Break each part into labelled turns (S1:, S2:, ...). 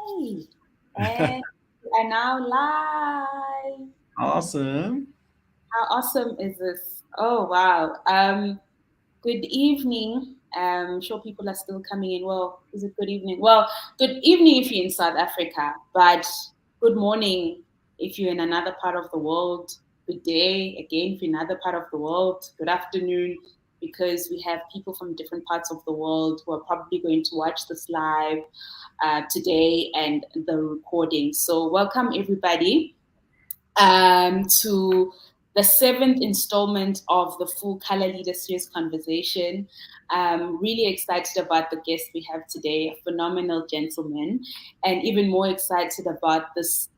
S1: Yay! And we are now live.
S2: Awesome.
S1: How awesome is this? Oh wow. Good evening. Sure people are still coming in. Well, is it good evening? Well, good evening if you're in South Africa, but good morning if you're in another part of the world. Good day again if you're in another part of the world. Good afternoon, because we have people from different parts of the world who are probably going to watch this live today and the recording. So welcome everybody to the seventh installment of the Full Color Leader Series conversation. Really excited about the guest we have today, a phenomenal gentleman, and even more excited about this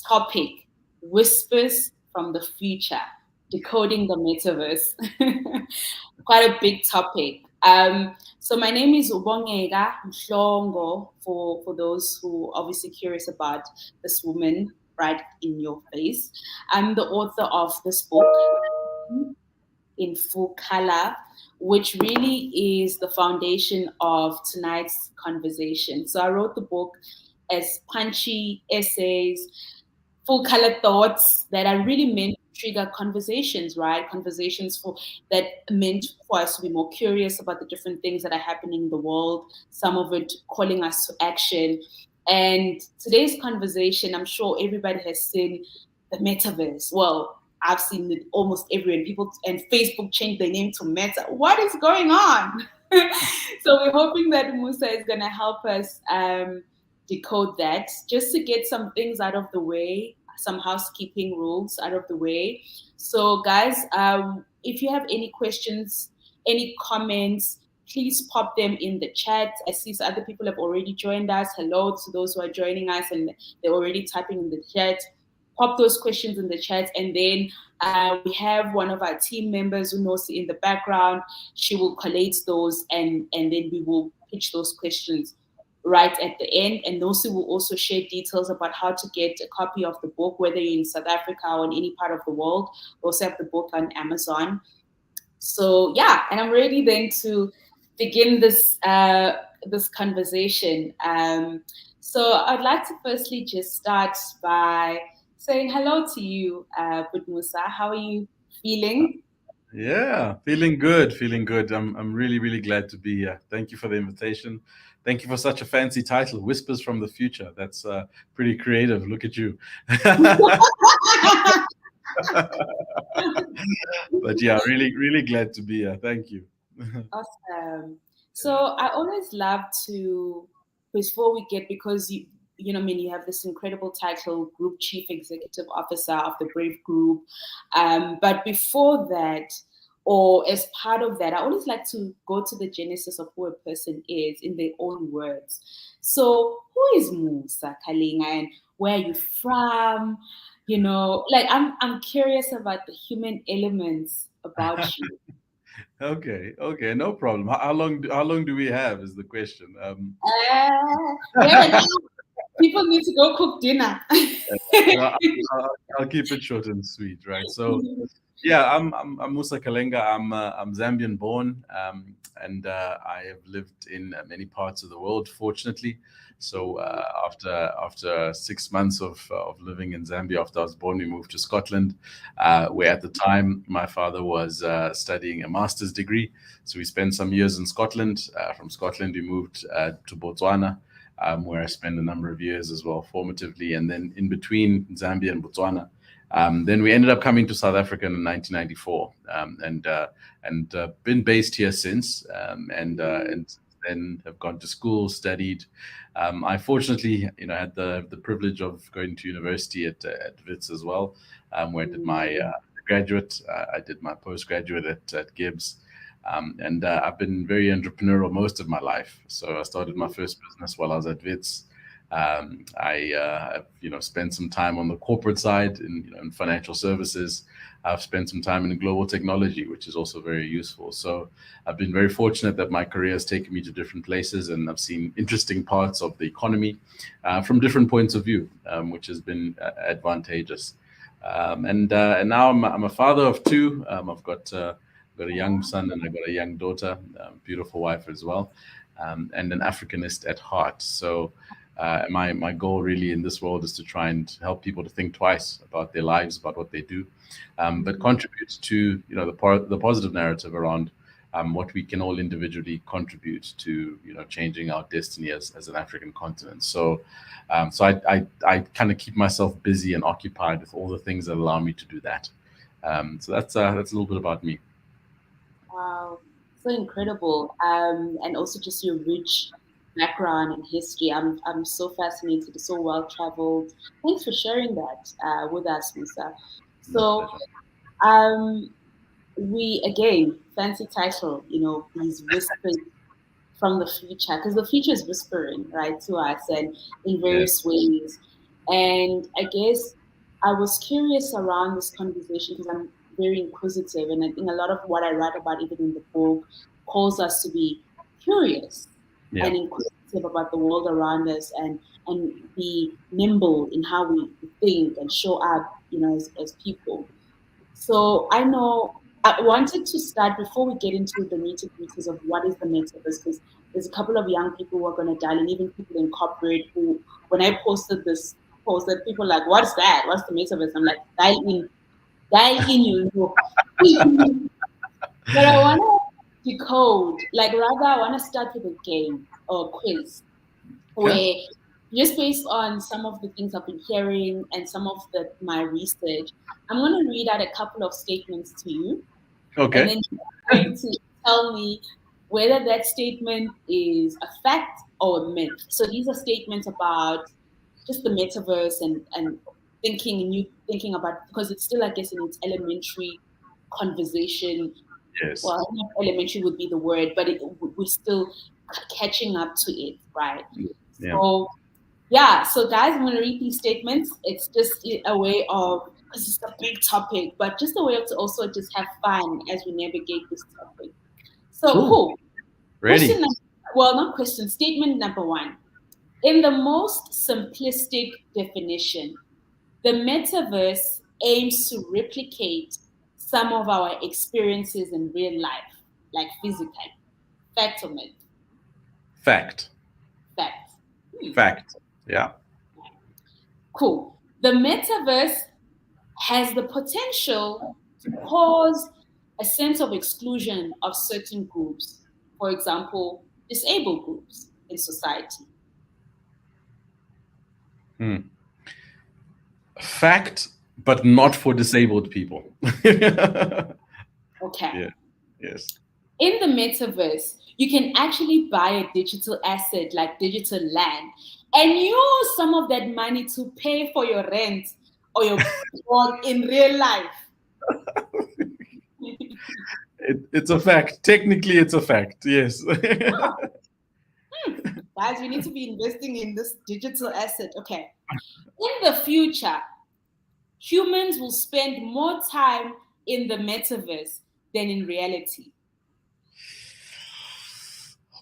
S1: topic, Whispers from the Future, Decoding the MetaVerse. Quite a big topic. So my name is Bongeka Mhlongo, for those who are obviously curious about this woman right in your face. I'm the author of this book, In Full Color, which really is the foundation of tonight's conversation. So I wrote the book as punchy essays, full color thoughts that are really meant to trigger conversations, right? Conversations for that meant for us to be more curious about the different things that are happening in the world, some of it calling us to action. And today's conversation, I'm sure everybody has seen the metaverse. Well, I've seen it almost everywhere. People and Facebook changed their name to Meta. What is going on? So we're hoping that Musa is going to help us decode that, just to get some things out of the way, some housekeeping rules out of the way. So, guys, if you have any questions, any comments, please pop them in the chat. I see other people have already joined us. Hello to those who are joining us and they're already typing in the chat. Pop those questions in the chat, and then we have one of our team members who knows in the background. She will collate those, and then we will pitch those questions right at the end. And Nosi will also share details about how to get a copy of the book, whether you're in South Africa or in any part of the world. We also have the book on Amazon. So yeah, and I'm ready then to begin this conversation. So I'd like to firstly just start by saying hello to you, Bud Musa. How are you feeling?
S2: Yeah, feeling good, feeling good. I'm really, really glad to be here. Thank you for the invitation. Thank you for such a fancy title, Whispers from the Future. That's pretty creative. Look at you. But yeah, really, really glad to be here. Thank you.
S1: Awesome. So I always love to, before we get, because I mean, you have this incredible title, Group Chief Executive Officer of the Brave Group. But before that, or as part of that, I always like to go to the genesis of who a person is in their own words. So who is Musa Kalenga and where are you from? Like I'm curious about the human elements about you.
S2: Okay, okay, no problem. How long do we have is the question.
S1: We have an hour. People need to go cook dinner.
S2: Well, I'll keep it short and sweet, right? So, yeah, I'm Musa Kalenga. I'm Zambian born, and I have lived in many parts of the world, fortunately. So after 6 months of living in Zambia, after I was born, we moved to Scotland, where at the time my father was studying a master's degree. So we spent some years in Scotland. From Scotland, we moved to Botswana, where I spent a number of years as well, formatively, and then in between Zambia and Botswana. Then we ended up coming to South Africa in 1994, and been based here since, and then have gone to school, studied. I fortunately, had the privilege of going to university at Wits as well, where I did my graduate. I did my postgraduate at Gibbs. And I've been very entrepreneurial most of my life. So I started my first business while I was at Wits. I've spent some time on the corporate side in financial services. I've spent some time in global technology, which is also very useful. So I've been very fortunate that my career has taken me to different places, and I've seen interesting parts of the economy from different points of view, which has been advantageous. And now I'm a father of two. I've got a young son and I've got a young daughter, beautiful wife as well, and an Africanist at heart. So My goal really in this world is to try and help people to think twice about their lives, about what they do, but contribute to the positive narrative around what we can all individually contribute to changing our destiny as an African continent. So I kind of keep myself busy and occupied with all the things that allow me to do that. So that's a little bit about me.
S1: Wow, so incredible. And also just your rich background and history. I'm so fascinated, so well traveled. Thanks for sharing that with us, Musa.
S2: My
S1: So
S2: pleasure.
S1: um, we again fancy title, these whispers from the future, because the future is whispering right to us and in
S2: Yeah.
S1: various ways. And I guess I was curious around this conversation because I'm very inquisitive, and I think a lot of what I write about, even in the book, calls us to be curious
S2: Yeah.
S1: and inquisitive about the world around us, and be nimble in how we think and show up, as people. So I know I wanted to start before we get into the nitty gritties of what is the metaverse, because there's a couple of young people who are going to dial in, even people in corporate who, when I posted this post, that people like, what's that? What's the metaverse? I'm like, dial in, you know. But I want to decode, like rather, I want to start with a game or quiz
S2: Okay.
S1: where just based on some of the things I've been hearing and some of my research, I'm going to read out a couple of statements to you, and
S2: Okay.
S1: then you're going to tell me whether that statement is a fact or a myth. So these are statements about just the metaverse and thinking about, because it's still, I guess, in its elementary conversation.
S2: Yes.
S1: Well, not elementary would be the word, but we're still catching up to it, right?
S2: Yeah.
S1: So yeah, so guys, I'm going to read these statements. It's just a way of, because it's a big topic, but just a way of to also just have fun as we navigate this topic. So
S2: Cool.
S1: cool.
S2: Ready.
S1: Not question, statement number one. In the most simplistic definition, the metaverse aims to replicate some of our experiences in real life, like physically. Fact or myth?
S2: Fact.
S1: Fact. Hmm.
S2: Fact. Yeah.
S1: Cool. The metaverse has the potential to cause a sense of exclusion of certain groups, for example, disabled groups in society.
S2: Hmm. Fact, but not for disabled people. Yeah.
S1: Okay.
S2: Yes.
S1: In the metaverse, you can actually buy a digital asset like digital land and use some of that money to pay for your rent or your board in real life.
S2: It's a fact. Technically, it's a fact. Yes.
S1: Guys, we need to be investing in this digital asset. Okay. In the future, humans will spend more time in the metaverse than in reality.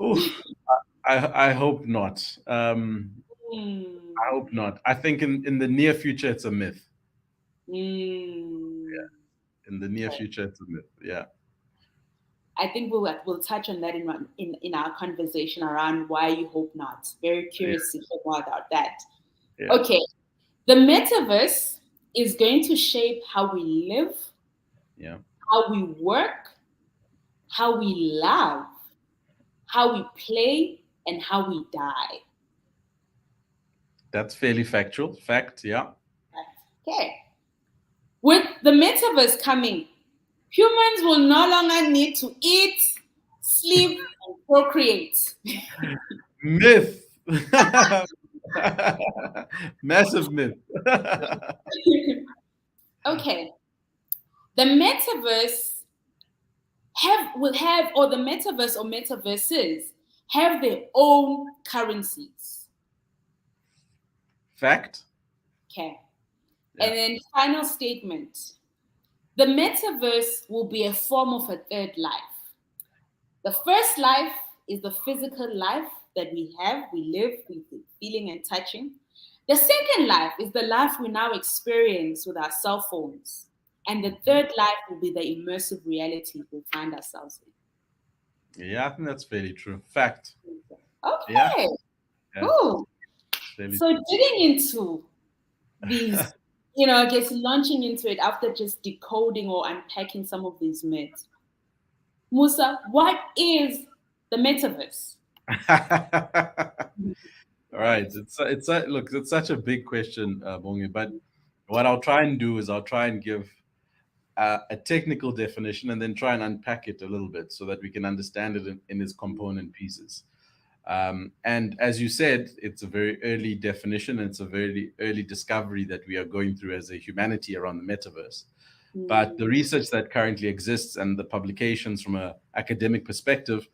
S2: Oof. I hope not. I
S1: Hmm.
S2: hope not. I think in the near future, it's a myth.
S1: Hmm.
S2: In the near
S1: Okay.
S2: future, it's a myth. Yeah.
S1: I think we'll touch on that in our conversation around why you hope not. Very
S2: Yeah.
S1: curious to hear more about that.
S2: Yeah.
S1: Okay, the metaverse is going to shape how we live,
S2: Yeah.
S1: how we work, how we love, how we play, and how we die.
S2: That's fairly factual. Fact. Yeah.
S1: Okay. With the metaverse coming, humans will no longer need to eat, sleep, and procreate.
S2: Myth. Massive myth.
S1: Okay. The metaverse or the metaverse or metaverses have their own currencies.
S2: Fact.
S1: Okay. And
S2: Yeah.
S1: then final statement. The metaverse will be a form of a third life. The first life is the physical life that we have, we live, we feeling and touching. The second life is the life we now experience with our cell phones. And the third life will be the immersive reality we find ourselves
S2: Yeah, I think that's fairly true. Fact.
S1: in.
S2: Yeah.
S1: Okay,
S2: Yeah.
S1: cool.
S2: Clearly.
S1: So digging into these, I guess launching into it after just decoding or unpacking some of these myths. Musa, what is the metaverse?
S2: All right. Look, it's such a big question, Bongi, but what I'll try and do is I'll try and give a technical definition and then try and unpack it a little bit so that we can understand it in its component pieces. And as you said, it's a very early definition and it's a very early discovery that we are going through as a humanity around the metaverse. But the research that currently exists and the publications from an academic perspective,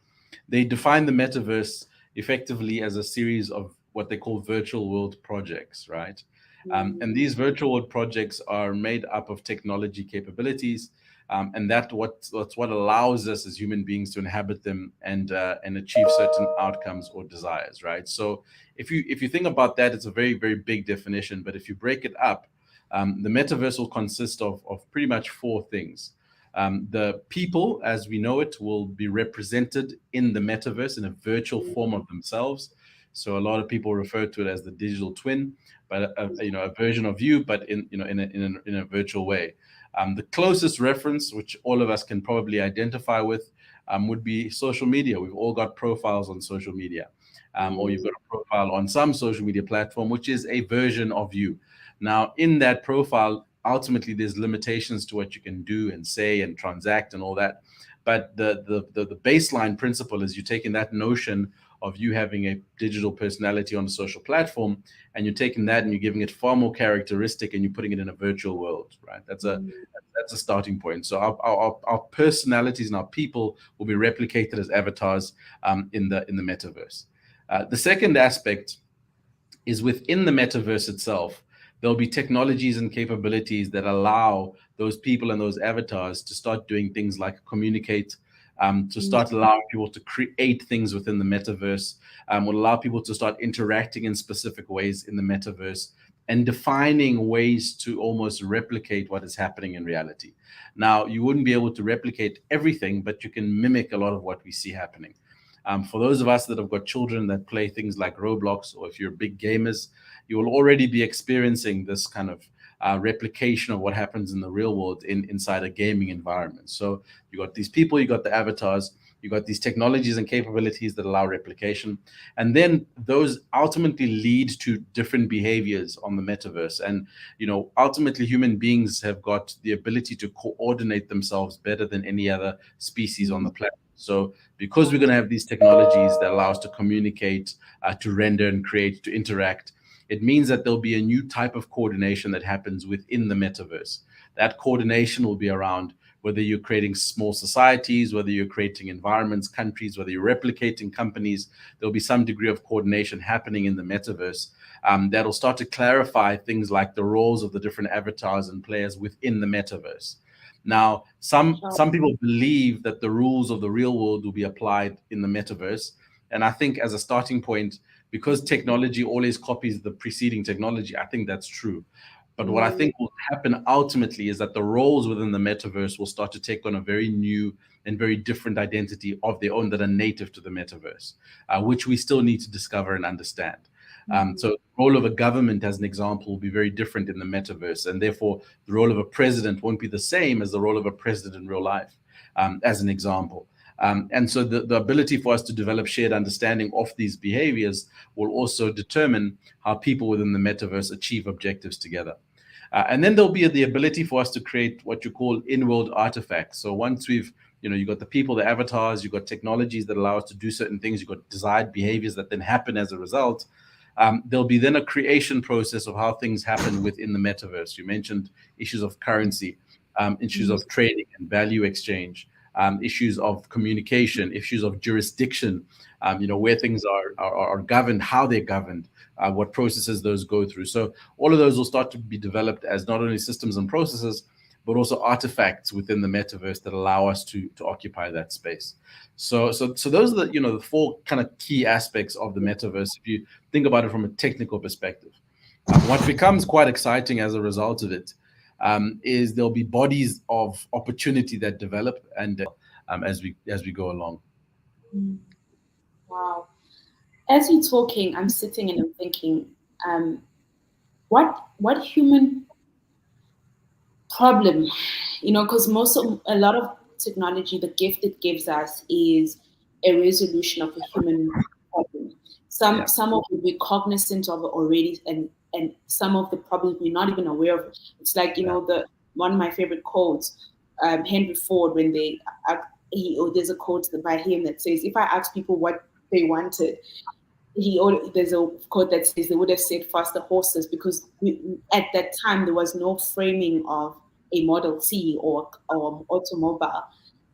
S2: they define the metaverse effectively as a series of what they call virtual world projects, right? And these virtual world projects are made up of technology capabilities, and that's what allows us as human beings to inhabit them and achieve certain outcomes or desires, right? So if you think about that, it's a very very big definition. But if you break it up, the metaverse will consist of pretty much four things. The people, as we know it, will be represented in the metaverse in a virtual form of themselves. So a lot of people refer to it as the digital twin, but a version of you, but in a virtual way. The closest reference, which all of us can probably identify with, would be social media. We've all got profiles on social media, or you've got a profile on some social media platform, which is a version of you. Now, in that profile, ultimately, there's limitations to what you can do and say and transact and all that. But the baseline principle is you're taking that notion of you having a digital personality on a social platform, and you're taking that and you're giving it far more characteristic, and you're putting it in a virtual world, right? That's a starting point. So our personalities and our people will be replicated as avatars in the metaverse. The second aspect is within the metaverse itself. There'll be technologies and capabilities that allow those people and those avatars to start doing things like communicate, to start allowing people to create things within the metaverse, will allow people to start interacting in specific ways in the metaverse and defining ways to almost replicate what is happening in reality. Now, you wouldn't be able to replicate everything, but you can mimic a lot of what we see happening. For those of us that have got children that play things like Roblox, or if you're big gamers, you will already be experiencing this kind of replication of what happens in the real world inside a gaming environment. So you got these people, you got the avatars, you got these technologies and capabilities that allow replication, and then those ultimately lead to different behaviors on the metaverse. And ultimately, human beings have got the ability to coordinate themselves better than any other species on the planet. So because we're going to have these technologies that allow us to communicate, to render and create, to interact, it means that there'll be a new type of coordination that happens within the metaverse. That coordination will be around whether you're creating small societies, whether you're creating environments, countries, whether you're replicating companies. There'll be some degree of coordination happening in the metaverse that'll start to clarify things like the roles of the different avatars and players within the metaverse. Now, some people believe that the rules of the real world will be applied in the metaverse. And I think as a starting point, because technology always copies the preceding technology, I think that's true. But what I think will happen ultimately is that the roles within the metaverse will start to take on a very new and very different identity of their own that are native to the metaverse, which we still need to discover and understand. So the role of a government, as an example, will be very different in the metaverse. And therefore, the role of a president won't be the same as the role of a president in real life, as an example. And so the ability for us to develop shared understanding of these behaviors will also determine how people within the metaverse achieve objectives together. And then there'll be the ability for us to create what you call in-world artifacts. So once you've got the people, the avatars, you've got technologies that allow us to do certain things, you've got desired behaviors that then happen as a result. There'll be then a creation process of how things happen within the metaverse. You mentioned issues of currency, issues of trading and value exchange, issues of communication, issues of jurisdiction, where things are governed, how they're governed, what processes those go through. So all of those will start to be developed as not only systems and processes, but also artifacts within the metaverse that allow us to occupy that space. So those are the four kind of key aspects of the metaverse. If you think about it from a technical perspective, what becomes quite exciting as a result of it is there'll be bodies of opportunity that develop and as we go along.
S1: Wow. As you're talking, I'm sitting and I'm thinking, um, what human problem, because a lot of technology, the gift it gives us is a resolution of a human problem. Some
S2: Yeah.
S1: some of it we're cognizant of already, and some of the problems we're not even aware of. It's like,
S2: Yeah.
S1: the one of my favorite quotes, Henry Ford, when there's a quote by him that says, if I ask people what they wanted, there's a quote that says they would have said faster horses, because at that time there was no framing of a Model T or automobile.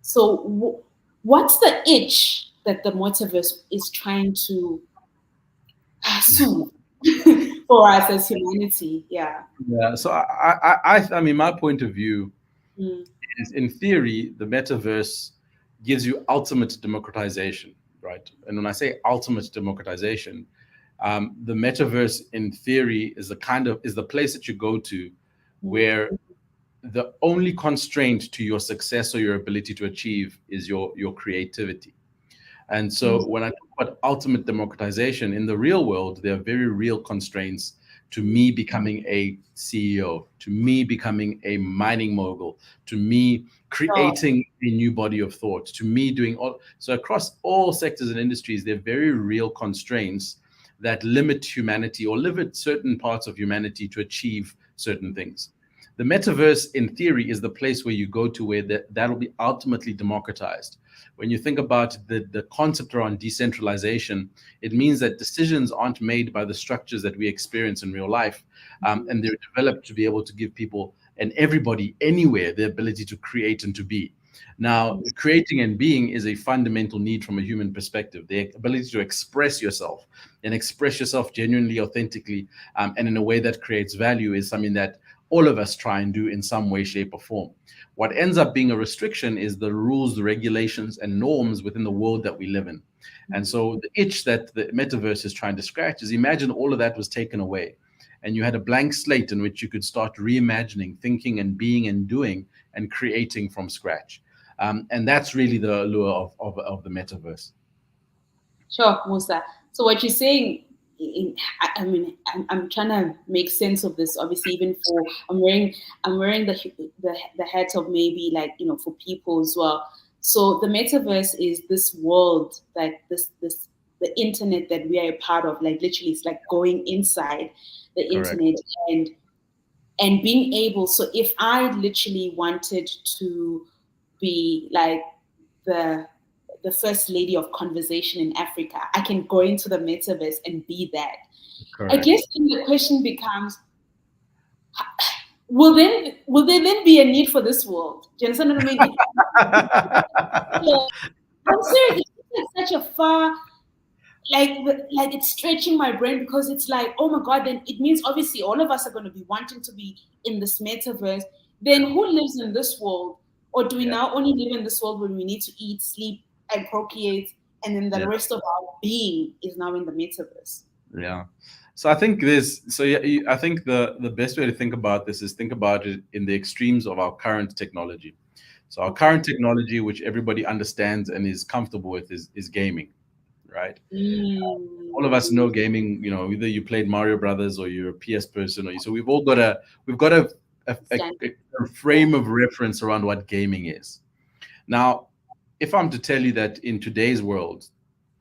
S1: So what's the itch that the metaverse is trying to soothe for us as humanity? Yeah.
S2: Yeah. So I mean, my point of view
S1: Mm.
S2: is, in theory, the metaverse gives you ultimate democratization, right? And when I say ultimate democratization, the metaverse, in theory, is the place that you go to
S1: Mm.
S2: where the only constraint to your success or your ability to achieve is your creativity. And
S1: Mm.
S2: so when I talk about ultimate democratization in the real world, there are very real constraints to me becoming a CEO, to me becoming a mining mogul, to me
S1: Sure.
S2: creating a new body of thought, to me doing all. So across all sectors and industries, there are very real constraints that limit humanity or limit certain parts of humanity to achieve certain things. The metaverse, in theory, is the place where you go to where that'll be ultimately democratized. When you think about the concept around decentralization, it means that decisions aren't made by the structures that we experience in real life, and they're developed to be able to give people and everybody anywhere the ability to create and to be. Now, creating and being is a fundamental need from a human perspective. The ability to express yourself and express yourself genuinely, authentically, and in a way that creates value is something that all of us try and do in some way, shape, or form. What ends up being a restriction is the rules, the regulations, and norms within the world that we live in. And so the itch that the metaverse is trying to scratch is, imagine all of that was taken away and you had a blank slate in which you could start reimagining, thinking and being and doing and creating from scratch. And that's really the allure of the metaverse.
S1: Sure, Musa. So what you're saying, I mean, I'm trying to make sense of this. Obviously, even for I'm wearing the hat of maybe, like, for people as well. So the metaverse is this world, like this the internet that we are a part of. Like, literally, it's like going inside the
S2: Correct.
S1: internet, and being able. So if I literally wanted to be like the the first lady of conversation in Africa, I can go into the metaverse and be that. I
S2: Correct.
S1: guess then the question becomes, will there then be a need for this world? Do you understand what I mean? So, I'm serious. It's like such a far, like it's stretching my brain, because it's like, oh my god, then it means obviously all of us are going to be wanting to be in this metaverse. Then who lives in this world? Or do we
S2: Yeah.
S1: now only live in this world when we need to eat, sleep, and procreate, and then the
S2: Yeah.
S1: rest of our being is now in the metaverse?
S2: Yeah. So I think yeah, I think the best way to think about this is think about it in the extremes of our current technology. So our
S1: Okay.
S2: current technology, which everybody understands and is comfortable with, is gaming, right? All of us
S1: Mm.
S2: know gaming. Either you played Mario Brothers or you're a PS person, so we've got a
S1: Stand.
S2: a frame of reference around what gaming is. Now, if I'm to tell you that in today's world,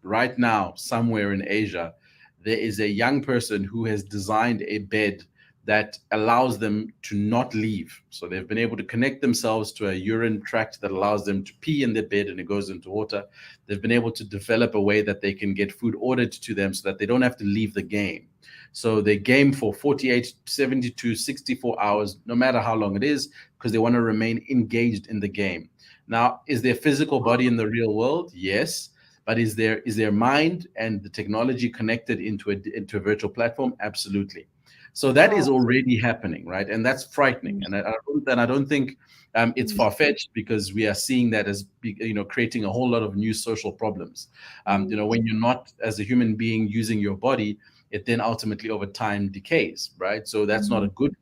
S2: right now, somewhere in Asia, there is a young person who has designed a bed that allows them to not leave. So they've been able to connect themselves to a urine tract that allows them to pee in their bed and it goes into water. They've been able to develop a way that they can get food ordered to them so that they don't have to leave the game. So they game for 48, 72, 64 hours, no matter how long it is, because they want to remain engaged in the game. Now, is their physical body in the real world? Yes. But is their mind and the technology connected into a virtual platform? Absolutely. So that is
S1: Oh.
S2: already happening, right? And that's frightening. And I don't think it's
S1: Mm.
S2: far fetched, because we are seeing that as creating a whole lot of new social problems.
S1: Mm.
S2: When you're not, as a human being, using your body, it then ultimately over time decays, right? So that's not a
S1: Mm.
S2: good.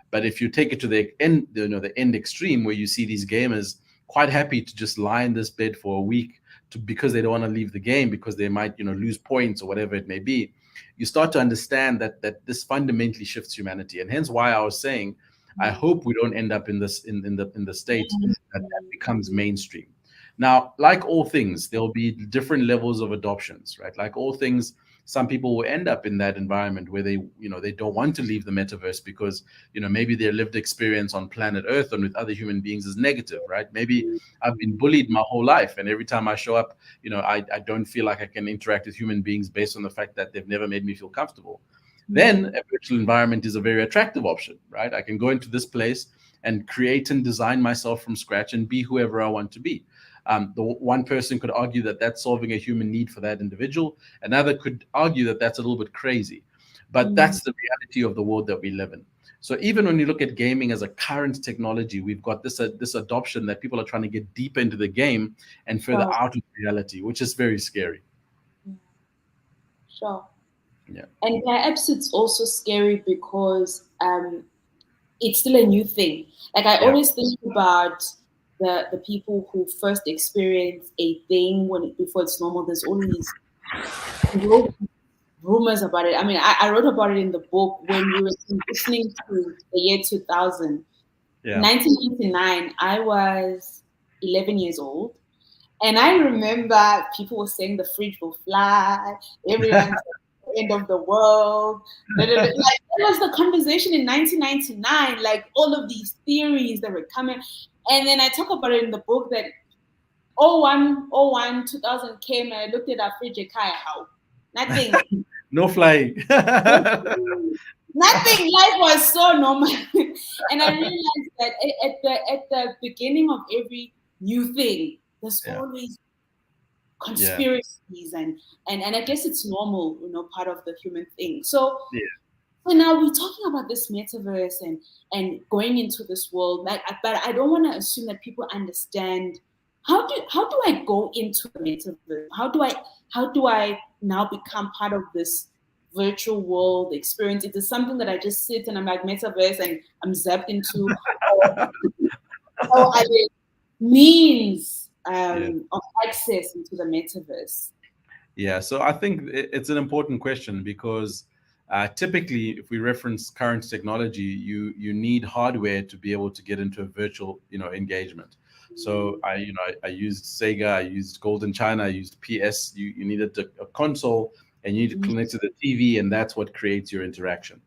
S2: But if you take it to the end, the end extreme, where you see these gamers quite happy to just lie in this bed for a week because they don't want to leave the game, because they might lose points or whatever it may be, you start to understand that this fundamentally shifts humanity. And hence why I was saying, I hope we don't end up in this in the state that becomes mainstream. Now, like all things, there'll be different levels of adoptions, right? Like all things, some people will end up in that environment where they don't want to leave the metaverse because maybe their lived experience on planet Earth and with other human beings is negative, right? Maybe I've been bullied my whole life, and every time I show up, I don't feel like I can interact with human beings based on the fact that they've never made me feel comfortable. Then a virtual environment is a very attractive option, right? I can go into this place and create and design myself from scratch and be whoever I want to be. The one person could argue that that's solving a human need for that individual. Another could argue that that's a little bit crazy, but that's the reality of the world that we live in. So even when you look at gaming as a current technology, we've got this adoption that people are trying to get deeper into the game and further out of reality, which is very scary.
S1: Sure.
S2: Yeah.
S1: And perhaps it's also scary because it's still a new thing. Like I always think about the people who first experience a thing before it's normal. There's always rumors about it. I mean, I wrote about it in the book when we were listening to the year 2000.
S2: Yeah.
S1: 1999, I was 11 years old. And I remember people were saying the fridge will fly, everyone's the end of the world. Like, that was the conversation in 1999, like all of these theories that were coming. And then I talk about it in the book that 2000 came and I looked at our fridge, how? Nothing.
S2: No flying.
S1: Nothing. Life was so normal. And I realized that at the beginning of every new thing, there's always conspiracies and I guess it's normal, part of the human thing. So now we're talking about this metaverse and going into this world, but I don't want to assume that people understand how do I go into the metaverse? How do I now become part of this virtual world experience? It is something that I just sit and I'm like metaverse and I'm zapped into or are there means of access into the metaverse?
S2: Yeah, so I think it's an important question because typically, if we reference current technology, you need hardware to be able to get into a virtual engagement. So I used Sega, I used Golden China, I used PS. You needed a console and you need to connect to the TV, and that's what creates your interaction.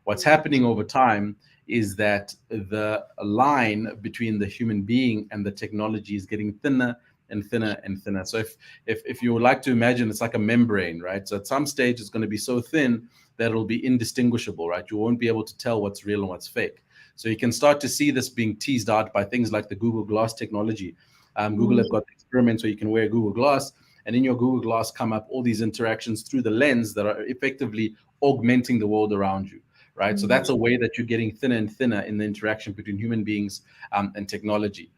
S2: What's happening over time is that the line between the human being and the technology is getting thinner and thinner and thinner. So if you would like to imagine, it's like a membrane, right? So at some stage it's going to be so thin that it'll be indistinguishable, right? You won't be able to tell what's real and what's fake. So you can start to see this being teased out by things like the Google Glass technology. Google have got experiments where you can wear Google Glass, and in your Google Glass come up all these interactions through the lens that are effectively augmenting the world around you, right? So that's a way that you're getting thinner and thinner in the interaction between human beings and technology.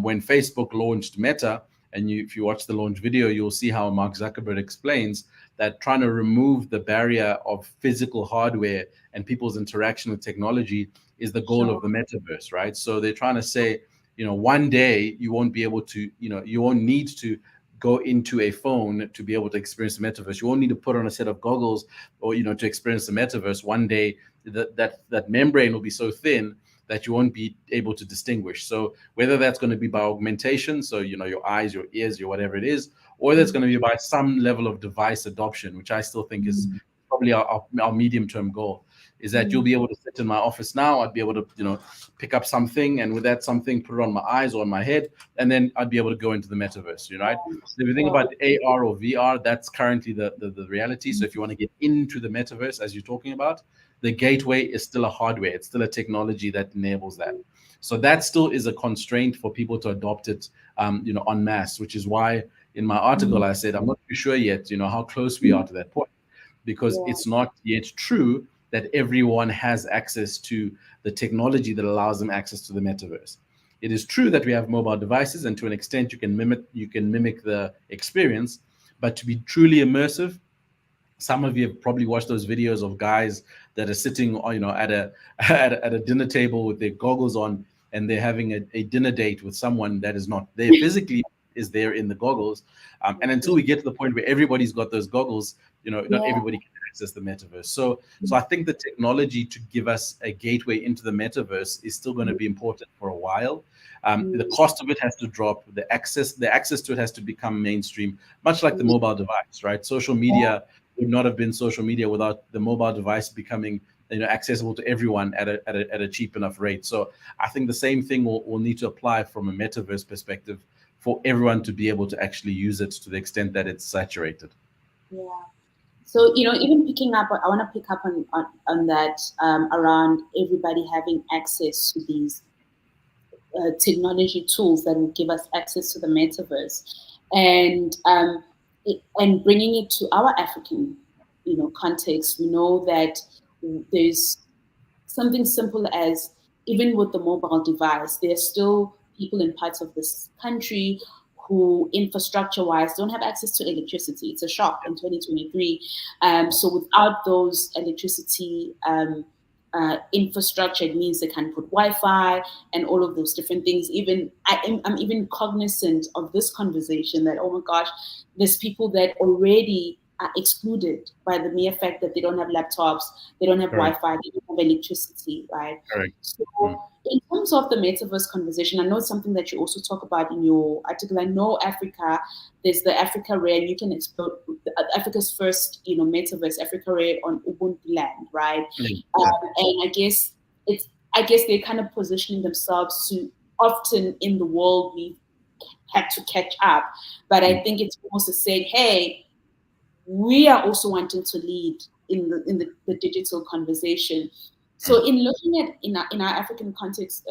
S2: When Facebook launched Meta, and if you watch the launch video, you'll see how Mark Zuckerberg explains that trying to remove the barrier of physical hardware and people's interaction with technology is the goal of the metaverse, right? So they're trying to say, one day you won't be able to, you won't need to go into a phone to be able to experience the metaverse. You won't need to put on a set of goggles or, to experience the metaverse. One day that membrane will be so thin that you won't be able to distinguish. So whether that's going to be by augmentation, so your eyes, your ears, your whatever it is, or that's going to be by some level of device adoption, which I still think is probably our medium-term goal, is that you'll be able to sit in my office now. I'd be able to, pick up something, and with that something, put it on my eyes or on my head, and then I'd be able to go into the metaverse, right? So if you think about AR or VR, that's currently the reality. So if you want to get into the metaverse, as you're talking about, the gateway is still a hardware. It's still a technology that enables that. So that still is a constraint for people to adopt it, en masse, which is why in my article I said, I'm not too sure yet, how close we are to that point, because it's not yet true that everyone has access to the technology that allows them access to the metaverse. It is true that we have mobile devices, and to an extent you can mimic the experience, but to be truly immersive, some of you have probably watched those videos of guys that are sitting, at a dinner table with their goggles on, and they're having a dinner date with someone that is not there physically, is there in the goggles. And until we get to the point where everybody's got those goggles, not everybody can access the metaverse. So I think the technology to give us a gateway into the metaverse is still going to be important for a while. The cost of it has to drop. The access to it has to become mainstream, much like the mobile device, right? Social media would not have been social media without the mobile device becoming accessible to everyone at a cheap enough rate. So I think the same thing will need to apply from a metaverse perspective for everyone to be able to actually use it to the extent that it's saturated.
S1: Yeah. So, even picking up, I want to pick up on that around everybody having access to these technology tools that will give us access to the metaverse, and and bringing it to our African, context. We know that there's something simple as, even with the mobile device, there's still people in parts of this country who, infrastructure-wise, don't have access to electricity. It's a shock in 2023. So without those electricity infrastructure, it means they can put Wi-Fi and all of those different things. I'm even cognizant of this conversation that, oh my gosh, there's people that already are excluded by the mere fact that they don't have laptops, they don't have Wi-Fi, they don't have electricity, right?
S2: Correct.
S1: So in terms of the metaverse conversation, I know it's something that you also talk about in your article. I know Africa, there's the Africa Rare, you can explore Africa's first, metaverse, Africa Rare on Ubuntu land, right? And I guess they're kind of positioning themselves to, often in the world we had to catch up, but I think it's almost to say, hey, we are also wanting to lead in the digital conversation. So in looking at in our African context,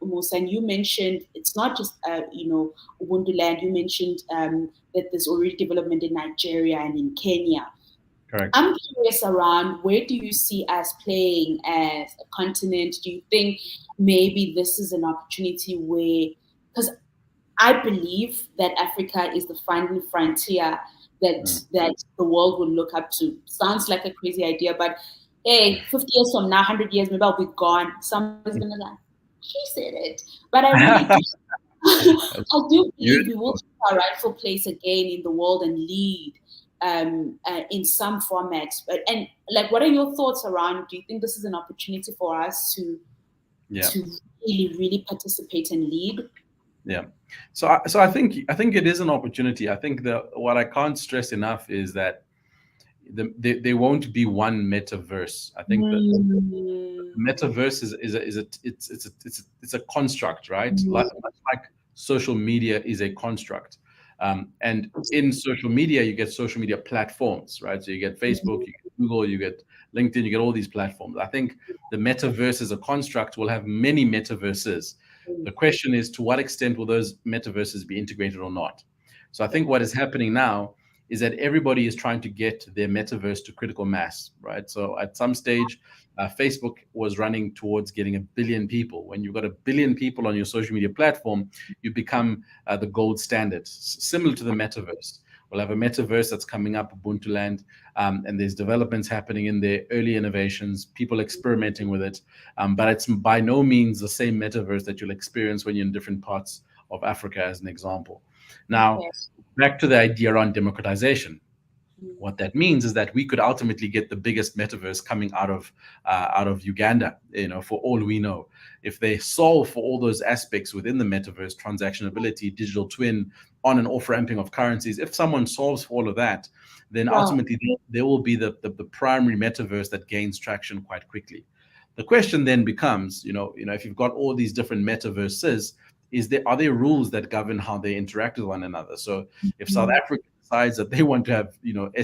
S1: Musa, and you mentioned it's not just Ubuntu land. You mentioned that there's already development in Nigeria and in Kenya.
S2: Correct.
S1: I'm curious around, where do you see us playing as a continent? Do you think maybe this is an opportunity where, because I believe that Africa is the final frontier that the world will look up to. Sounds like a crazy idea, but hey, 50 years from now, 100 years, maybe I'll be gone. Somebody's gonna like, she said it. But I really do. I do believe we will take our rightful place again in the world and lead in some formats. And what are your thoughts around? Do you think this is an opportunity for us to really, really participate and lead?
S2: Yeah. So I think it is an opportunity. I think what I can't stress enough is that there won't be one metaverse. I think the metaverse is a construct, right? Like social media is a construct. And in social media, you get social media platforms, right? So you get Facebook, you get Google, you get LinkedIn, you get all these platforms. I think the metaverse as a construct will have many metaverses. The question is, to what extent will those metaverses be integrated or not? So I think what is happening now is that everybody is trying to get their metaverse to critical mass, right? So at some stage, Facebook was running towards getting 1 billion people. When you've got 1 billion people on your social media platform, you become the gold standard, similar to the metaverse. We'll have a metaverse that's coming up, Ubuntu land, and there's developments happening in there, early innovations, people experimenting with it. But it's by no means the same metaverse that you'll experience when you're in different parts of Africa, as an example. Now, back to the idea around democratization. What that means is that we could ultimately get the biggest metaverse coming out of Uganda, for all we know. If they solve for all those aspects within the metaverse, transactionability, digital twin, on and off ramping of currencies, if someone solves for all of that, then ultimately there will be the primary metaverse that gains traction quite quickly. The question then becomes, if you've got all these different metaverses, are there rules that govern how they interact with one another? So if South Africa decides that they want to have,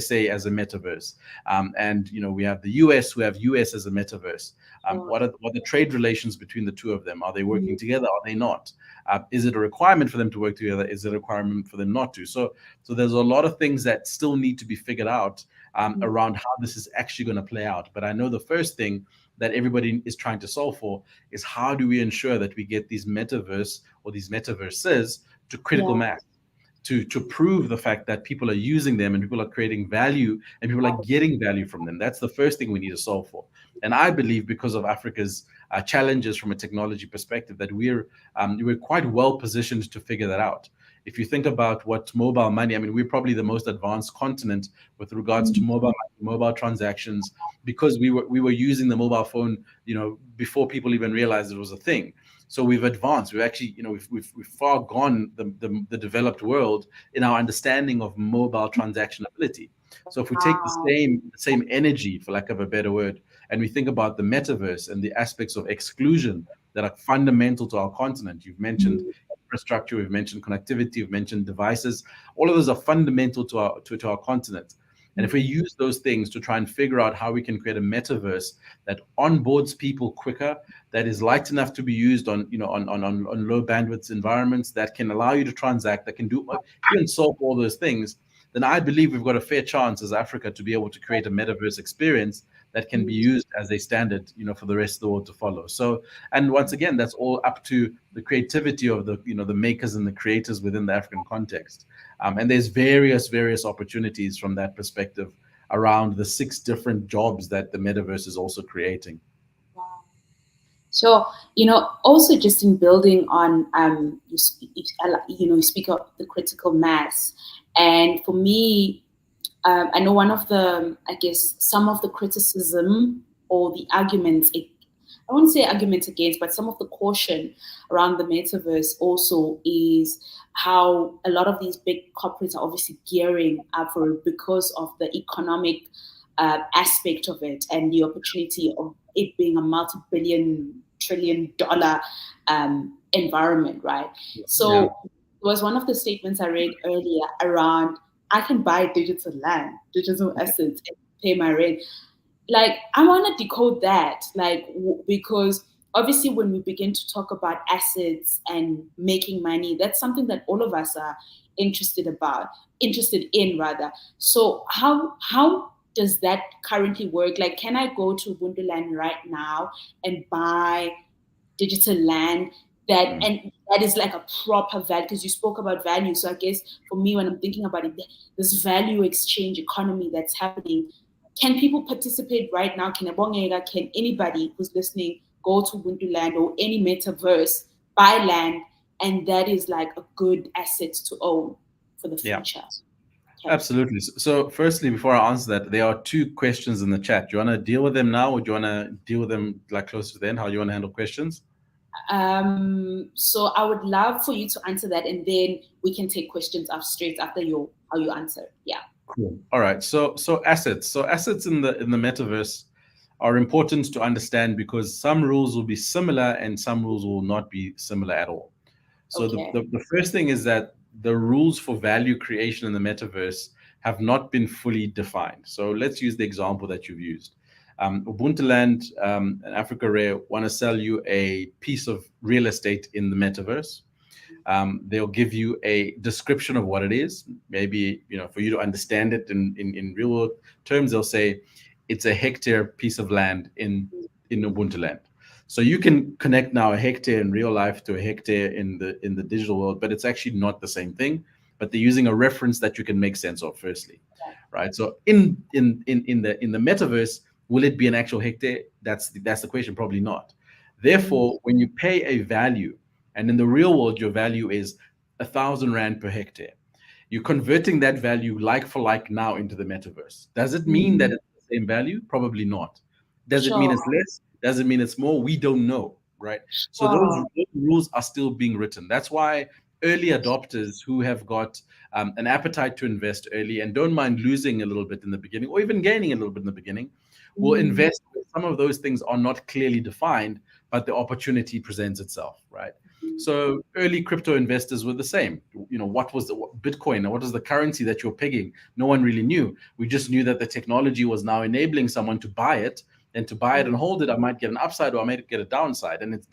S2: SA as a metaverse, and we have the US who have US as a metaverse, what are the trade relations between the two of them? Are they working together? Are they not? Is it a requirement for them to work together? Is it a requirement for them not to? So there's a lot of things that still need to be figured out around how this is actually going to play out. But I know the first thing that everybody is trying to solve for is, how do we ensure that we get these metaverse or these metaverses to critical mass, to prove the fact that people are using them and people are creating value and people are getting value from them. That's the first thing we need to solve for. And I believe, because of Africa's challenges from a technology perspective, that we're quite well positioned to figure that out. If you think about what mobile money, we're probably the most advanced continent with regards to mobile money mobile transactions, because we were using the mobile phone, before people even realized it was a thing. So we've advanced. We've actually, we've far gone the developed world in our understanding of mobile transactionability. So if we take the
S1: Wow.
S2: same energy, for lack of a better word, and we think about the metaverse and the aspects of exclusion that are fundamental to our continent. You've mentioned infrastructure, we've mentioned connectivity, we've mentioned devices. All of those are fundamental to our continent. And if we use those things to try and figure out how we can create a metaverse that onboards people quicker, that is light enough to be used on low bandwidth environments, that can allow you to transact, that can do even solve all those things, then I believe we've got a fair chance as Africa to be able to create a metaverse experience that can be used as a standard, for the rest of the world to follow. So, and once again, that's all up to the creativity of the makers and the creators within the African context. And there's various opportunities from that perspective around the 6 different jobs that the metaverse is also creating.
S1: Wow. So, also just in building on, you speak of the critical mass. And for me, I know one of the, I guess, some of the criticism or the arguments, I won't say arguments against, but some of the caution around the metaverse also is how a lot of these big corporates are obviously gearing up for it because of the economic aspect of it and the opportunity of it being a multi-billion, trillion-dollar environment, right? So it was one of the statements I read earlier around I can buy digital land, digital assets, and pay my rent. Like, I want to decode that, because obviously when we begin to talk about assets and making money, that's something that all of us are interested in rather. So how does that currently work? Like, can I go to Wonderland right now and buy digital land and that is like a proper value, because you spoke about value. So I guess for me, when I'm thinking about it, this value exchange economy that's happening, can people participate right now? Can anybody who's listening go to Wonderland or any metaverse, buy land, and that is like a good asset to own for the
S2: Yeah.
S1: future? Okay.
S2: Absolutely. So, firstly, before I answer that, there are 2 questions in the chat. Do you want to deal with them now, or do you want to deal with them like closer to the end? How do you want to handle questions?
S1: So I would love for you to answer that, and then we can take questions up straight after how you answer. Yeah.
S2: Cool. All right. So assets. So assets in the metaverse are important to understand because some rules will be similar and some rules will not be similar at all. So
S1: Okay.
S2: the first thing is that the rules for value creation in the metaverse have not been fully defined. So let's use the example that you've used. Ubuntu Land and Africa Rare want to sell you a piece of real estate in the metaverse. They'll give you a description of what it is. Maybe, for you to understand it in real world terms, they'll say it's a hectare piece of land in Ubuntu Land. So you can connect now a hectare in real life to a hectare in the digital world, but it's actually not the same thing. But they're using a reference that you can make sense of, firstly, right? So in the metaverse, will it be an actual hectare? That's the question. Probably not. Therefore, when you pay a value, and in the real world, your value is 1,000 Rand per hectare, you're converting that value like for like now into the metaverse. Does it mean that it's the same value? Probably not. Does it mean it's less? Does it mean it's more? We don't know, right? So those rules are still being written. That's why early adopters who have got an appetite to invest early and don't mind losing a little bit in the beginning or even gaining a little bit in the beginning will invest. Some of those things are not clearly defined, but the opportunity presents itself, right? So early crypto investors were the same. What was the Bitcoin and what was the currency that you're pegging? No one really knew. We just knew that the technology was now enabling someone to buy it, and to buy it and hold it, I might get an upside or I might get a downside. And it's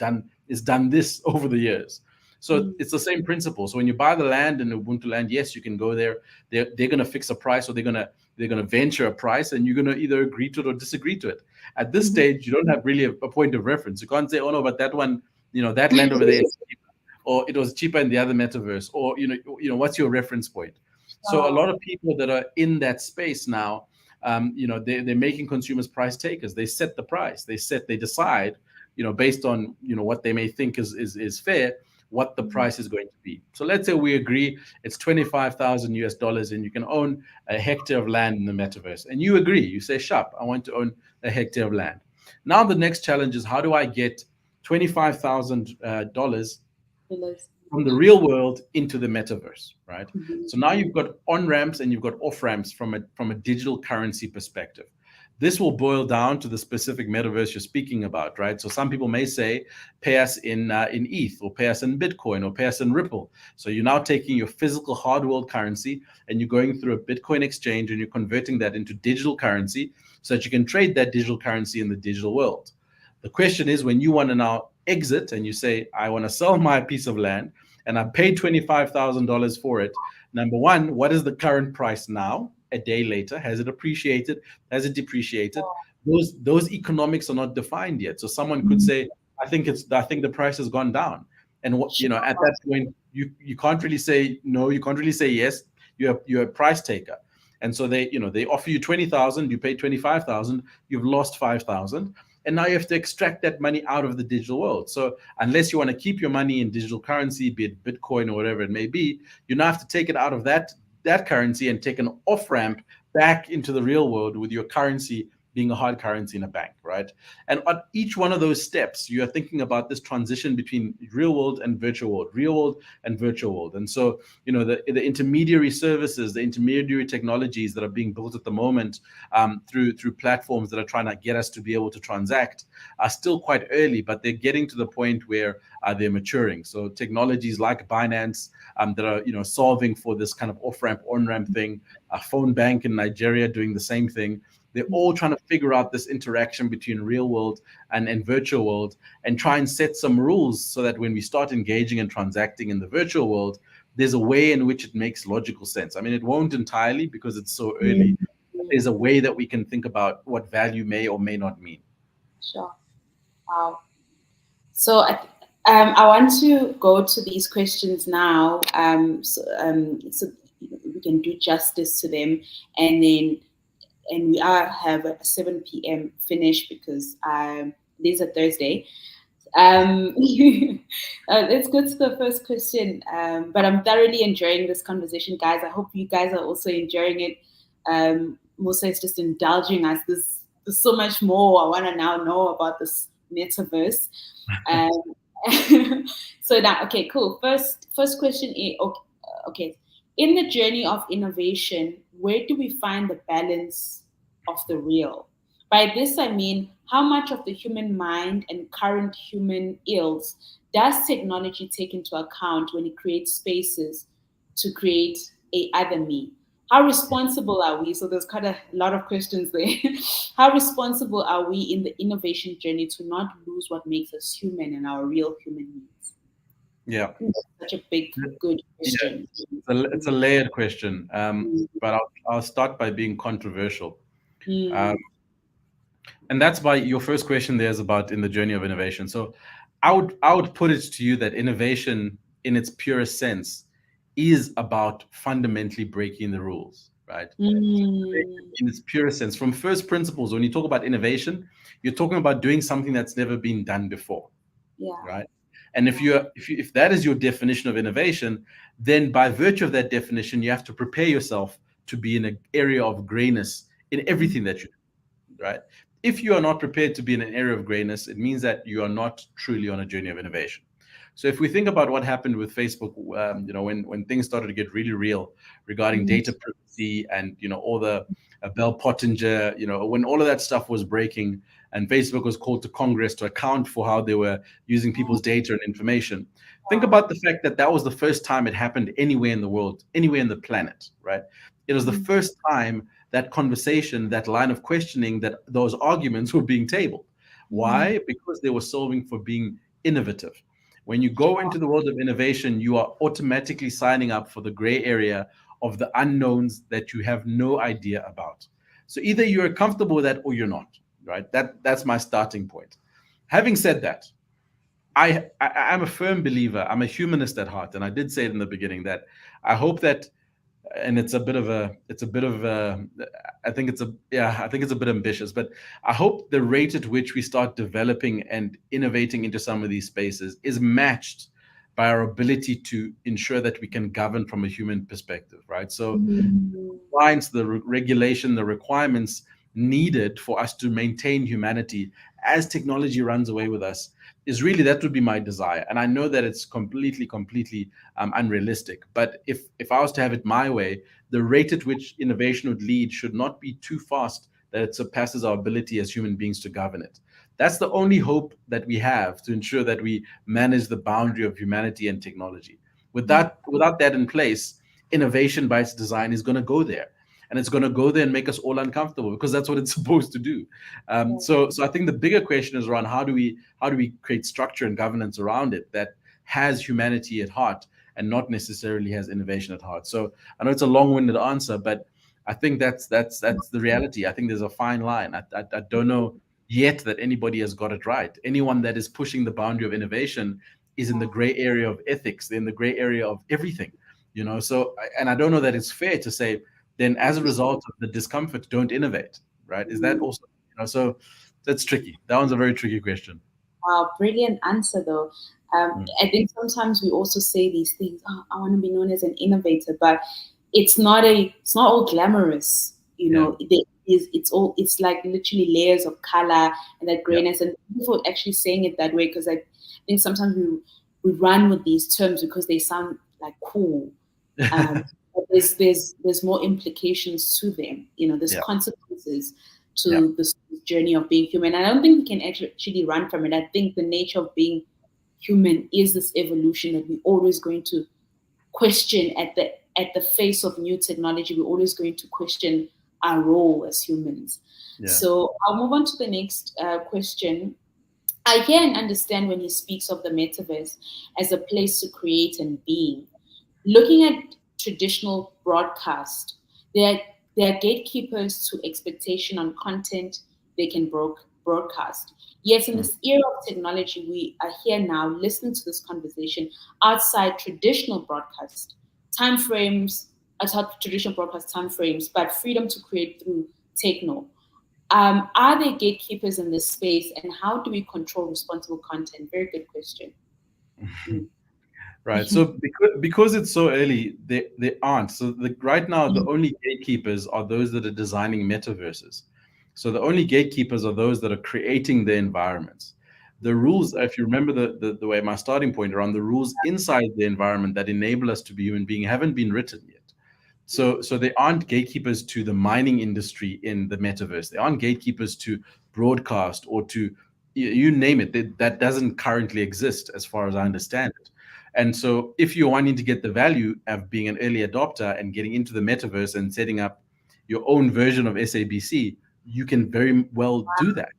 S2: done this over the years. So it's the same principle. So when you buy the land in Ubuntu Land, yes, you can go there. They're going to fix a price, or they're going to venture a price, and you're going to either agree to it or disagree to it. At this stage, you don't have really a point of reference. You can't say, oh no, but that one, that land over there is cheaper, or it was cheaper in the other metaverse, or what's your reference point? So a lot of people that are in that space now, they're making consumers price takers. They set the price. They decide, based on what they may think is fair, what the price is going to be. So let's say we agree it's 25,000 US dollars and you can own a hectare of land in the metaverse. And you agree, you say, sharp, I want to own a hectare of land. Now the next challenge is, how do I get $25,000 from the real world into the metaverse, right? So now you've got on-ramps and you've got off-ramps from a digital currency perspective. This will boil down to the specific metaverse you're speaking about, right? So some people may say, pay us in ETH, or pay us in Bitcoin, or pay us in Ripple. So you're now taking your physical hard world currency and you're going through a Bitcoin exchange and you're converting that into digital currency so that you can trade that digital currency in the digital world. The question is, when you want to now exit and you say, I want to sell my piece of land and I paid $25,000 for it. Number one, what is the current price now? A day later, has it appreciated? Has it depreciated? Those economics are not defined yet. So someone could say, I think the price has gone down. And what, at that point, you can't really say no, you can't really say yes. You're a price taker. And so they offer you 20,000, you pay 25,000, you've lost 5,000. And now you have to extract that money out of the digital world. So unless you want to keep your money in digital currency, be it Bitcoin or whatever it may be, you now have to take it out of that currency and take an off-ramp back into the real world with your currency being a hard currency in a bank, right? And on each one of those steps, you are thinking about this transition between real world and virtual world, real world and virtual world. And so, the intermediary services, the intermediary technologies that are being built at the moment through platforms that are trying to get us to be able to transact are still quite early, but they're getting to the point where they're maturing. So technologies like Binance that are, solving for this kind of off-ramp, on-ramp thing, a phone bank in Nigeria doing the same thing. They're all trying to figure out this interaction between real world and virtual world and try and set some rules so that when we start engaging and transacting in the virtual world, there's a way in which it makes logical sense. I mean, it won't entirely because it's so early. But there's a way that we can think about what value may or may not mean.
S1: Sure. Wow. So I want to go to these questions now, so we can do justice to them, and we have a 7 p.m. finish because this is a Thursday. Let's go to the first question. But I'm thoroughly enjoying this conversation, guys. I hope you guys are also enjoying it. Musa is just indulging us. There's so much more I want to now know about this metaverse. So now, okay, cool. First question is, okay. In the journey of innovation, where do we find the balance of the real? By this, I mean, how much of the human mind and current human ills does technology take into account when it creates spaces to create a other me? How responsible are we? So there's quite a lot of questions there. How responsible are we in the innovation journey to not lose what makes us human and our real human needs?
S2: Yeah.
S1: Such a big, good question.
S2: Yeah. It's a layered question, but I'll start by being controversial. And that's why your first question there is about in the journey of innovation. So I would put it to you that innovation in its purest sense is about fundamentally breaking the rules, right? In its purest sense, from first principles, when you talk about innovation, you're talking about doing something that's never been done before, right? And if that is your definition of innovation, then by virtue of that definition, you have to prepare yourself to be in an area of grayness in everything that you do, right? If you are not prepared to be in an area of grayness, it means that you are not truly on a journey of innovation. So if we think about what happened with Facebook, when things started to get really real regarding data privacy and all the Bell Pottinger, when all of that stuff was breaking and Facebook was called to Congress to account for how they were using people's data and information. Think about the fact that that was the first time it happened anywhere in the world, anywhere in the planet, right? It was the first time that conversation, that line of questioning, that those arguments were being tabled. Why? Because they were solving for being innovative. When you go into the world of innovation, you are automatically signing up for the gray area of the unknowns that you have no idea about. So either you're comfortable with that or you're not, right? That's my starting point. Having said that, I'm a firm believer. I'm a humanist at heart, and I did say it in the beginning that I hope that, and I think it's a bit ambitious, but I hope the rate at which we start developing and innovating into some of these spaces is matched by our ability to ensure that we can govern from a human perspective, right? So
S1: Mm.
S2: compliance, the regulation, the requirements needed for us to maintain humanity as technology runs away with us is really, that would be my desire. And I know that it's completely unrealistic. But if I was to have it my way, the rate at which innovation would lead should not be too fast that it surpasses our ability as human beings to govern it. That's the only hope that we have to ensure that we manage the boundary of humanity and technology. Without that in place, innovation by its design is going to go there, and it's going to go there and make us all uncomfortable because that's what it's supposed to do. So I think the bigger question is around how do we create structure and governance around it that has humanity at heart and not necessarily has innovation at heart. So I know it's a long-winded answer, but I think that's the reality. I think there's a fine line. I don't know yet that anybody has got it right. Anyone that is pushing the boundary of innovation is in the gray area of ethics, in the gray area of everything, So, and I don't know that it's fair to say, then as a result of the discomfort, don't innovate, right? Is that also, so that's tricky. That one's a very tricky question.
S1: Wow, brilliant answer though.
S2: Mm.
S1: I think sometimes we also say these things. Oh, I want to be known as an innovator, but it's not all glamorous.
S2: Yeah.
S1: It's like literally layers of color and that
S2: Yeah.
S1: grayness. And people actually saying it that way because I think sometimes we run with these terms because they sound like cool. But there's more implications to them. There's
S2: Yeah.
S1: consequences
S2: Yeah.
S1: to this journey of being human. And I don't think we can actually run from it. I think the nature of being human is this evolution that we're always going to question at the face of new technology. We're always going to question our role as humans.
S2: Yeah.
S1: So I'll move on to the next question. I hear and understand when he speaks of the metaverse as a place to create and be. Looking at traditional broadcast, there are gatekeepers to expectation on content they can broadcast. Yet in
S2: Mm.
S1: this era of technology, we are here now listening to this conversation outside traditional broadcast timeframes, outside traditional broadcast timeframes, but freedom to create through techno. Are there gatekeepers in this space, and how do we control responsible content? Very good question. Mm.
S2: Right. So because it's so early, they aren't. So right now, the only gatekeepers are those that are designing metaverses. So the only gatekeepers are those that are creating the environments. The rules, if you remember the way my starting point around the rules inside the environment that enable us to be human being haven't been written yet. So they aren't gatekeepers to the mining industry in the metaverse. They aren't gatekeepers to broadcast or to you name it. That doesn't currently exist as far as I understand it. And so if you're wanting to get the value of being an early adopter and getting into the metaverse and setting up your own version of SABC, you can very well do that,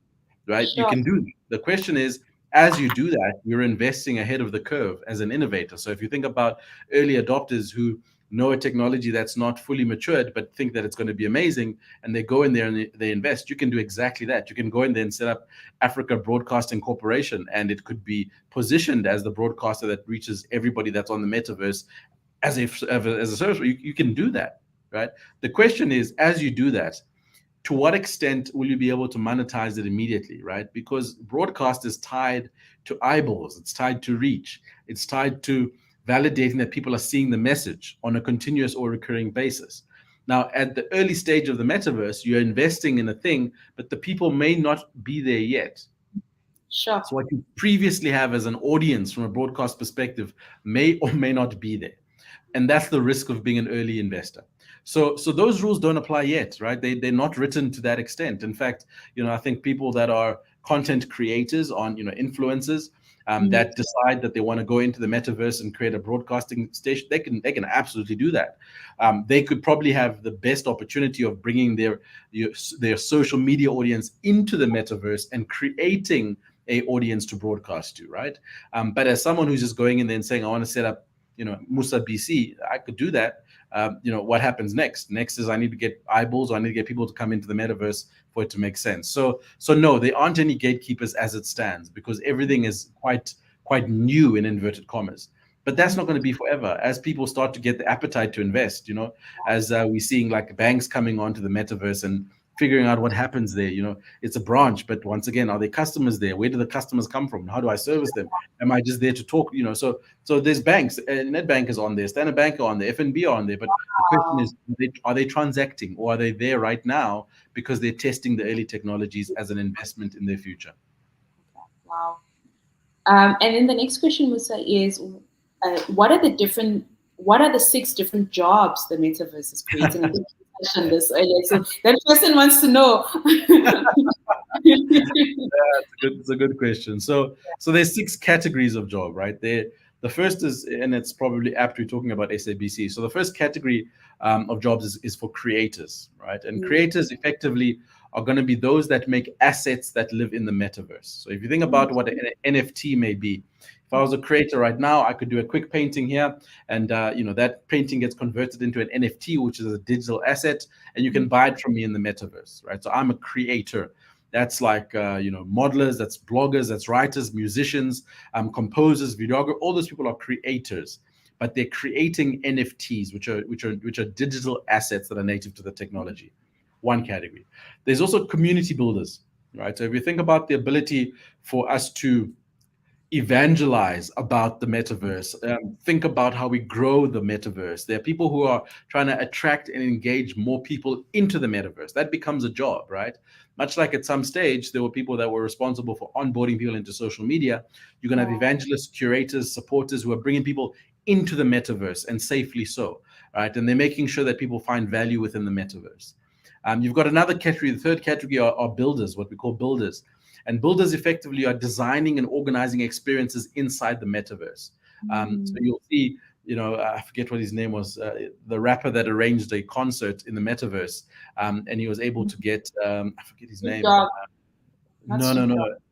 S2: right? You
S1: Sure.
S2: can do that. The question is, as you do that, you're investing ahead of the curve as an innovator. So if you think about early adopters who know a technology that's not fully matured, but think that it's going to be amazing, and they go in there and they invest, you can do exactly that. You can go in there and set up Africa Broadcasting Corporation, and it could be positioned as the broadcaster that reaches everybody that's on the metaverse as a service. You can do that, right? The question is, as you do that, to what extent will you be able to monetize it immediately, right? Because broadcast is tied to eyeballs, it's tied to reach, it's tied to validating that people are seeing the message on a continuous or recurring basis. Now, at the early stage of the metaverse, you're investing in a thing, but the people may not be there yet.
S1: Sure.
S2: So what you previously have as an audience from a broadcast perspective may or may not be there. And that's the risk of being an early investor. So those rules don't apply yet, right? They're not written to that extent. In fact, I think people that are content creators on, influencers, that decide that they want to go into the metaverse and create a broadcasting station, they can absolutely do that. They could probably have the best opportunity of bringing their social media audience into the metaverse and creating a audience to broadcast to, right? But as someone who's just going in there and saying, I want to set up, Musa BC, I could do that. What happens next? Next is I need to get eyeballs, or I need to get people to come into the metaverse for it to make sense. So no, there aren't any gatekeepers as it stands, because everything is quite new in inverted commas. But that's not going to be forever. As people start to get the appetite to invest, as we're seeing like banks coming onto the metaverse and figuring out what happens there. It's a branch, but once again, are there customers there? Where do the customers come from? How do I service them? Am I just there to talk? So there's banks, Nedbank is on there, Standard Bank are on there, FNB are on there. But the question is, are they transacting, or are they there right now because they're testing the early technologies as an investment in their future?
S1: Wow. And then the next question, Musa, is what are the 6 different jobs the metaverse is creating? I think you touched on this earlier. So that person wants to know.
S2: It's a good question. So there's 6 categories of job, right? The first is, and it's probably apt, we're talking about SABC. So the first category of jobs is for creators, right? And creators effectively are going to be those that make assets that live in the metaverse. So if you think about what an NFT may be, if I was a creator right now, I could do a quick painting here, and that painting gets converted into an NFT, which is a digital asset, and you can buy it from me in the metaverse, right? So I'm a creator. That's like modelers, that's bloggers, that's writers, musicians, composers, videographers. All those people are creators, but they're creating NFTs, which are digital assets that are native to the technology. One category. There's also community builders, right? So if you think about the ability for us to evangelize about the metaverse, think about how we grow the metaverse. There are people who are trying to attract and engage more people into the metaverse. That becomes a job, right? Much like at some stage, there were people that were responsible for onboarding people into social media. You're going to have evangelists, curators, supporters who are bringing people into the metaverse, and safely so, right? And they're making sure that people find value within the metaverse. You've got another category. The third category are builders, what we call builders. And builders effectively are designing and organizing experiences inside the metaverse. So you'll see, I forget what his name was, the rapper that arranged a concert in the metaverse, and he was able to get, I forget his name. No.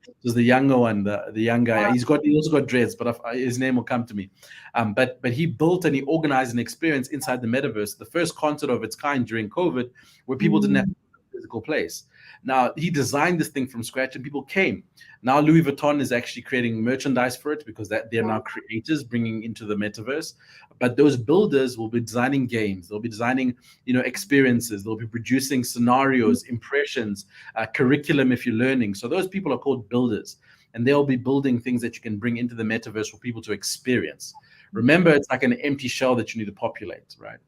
S2: It was the younger one, the young guy. He also got dreads, but his name will come to me. But he built and he organized an experience inside the metaverse, the first concert of its kind during COVID, where people didn't have a physical place. Now, he designed this thing from scratch and people came. Now, Louis Vuitton is actually creating merchandise for it because they're now creators bringing into the metaverse. But those builders will be designing games. They'll be designing, experiences. They'll be producing scenarios, impressions, curriculum if you're learning. So those people are called builders. And they'll be building things that you can bring into the metaverse for people to experience. Remember, it's like an empty shell that you need to populate, right?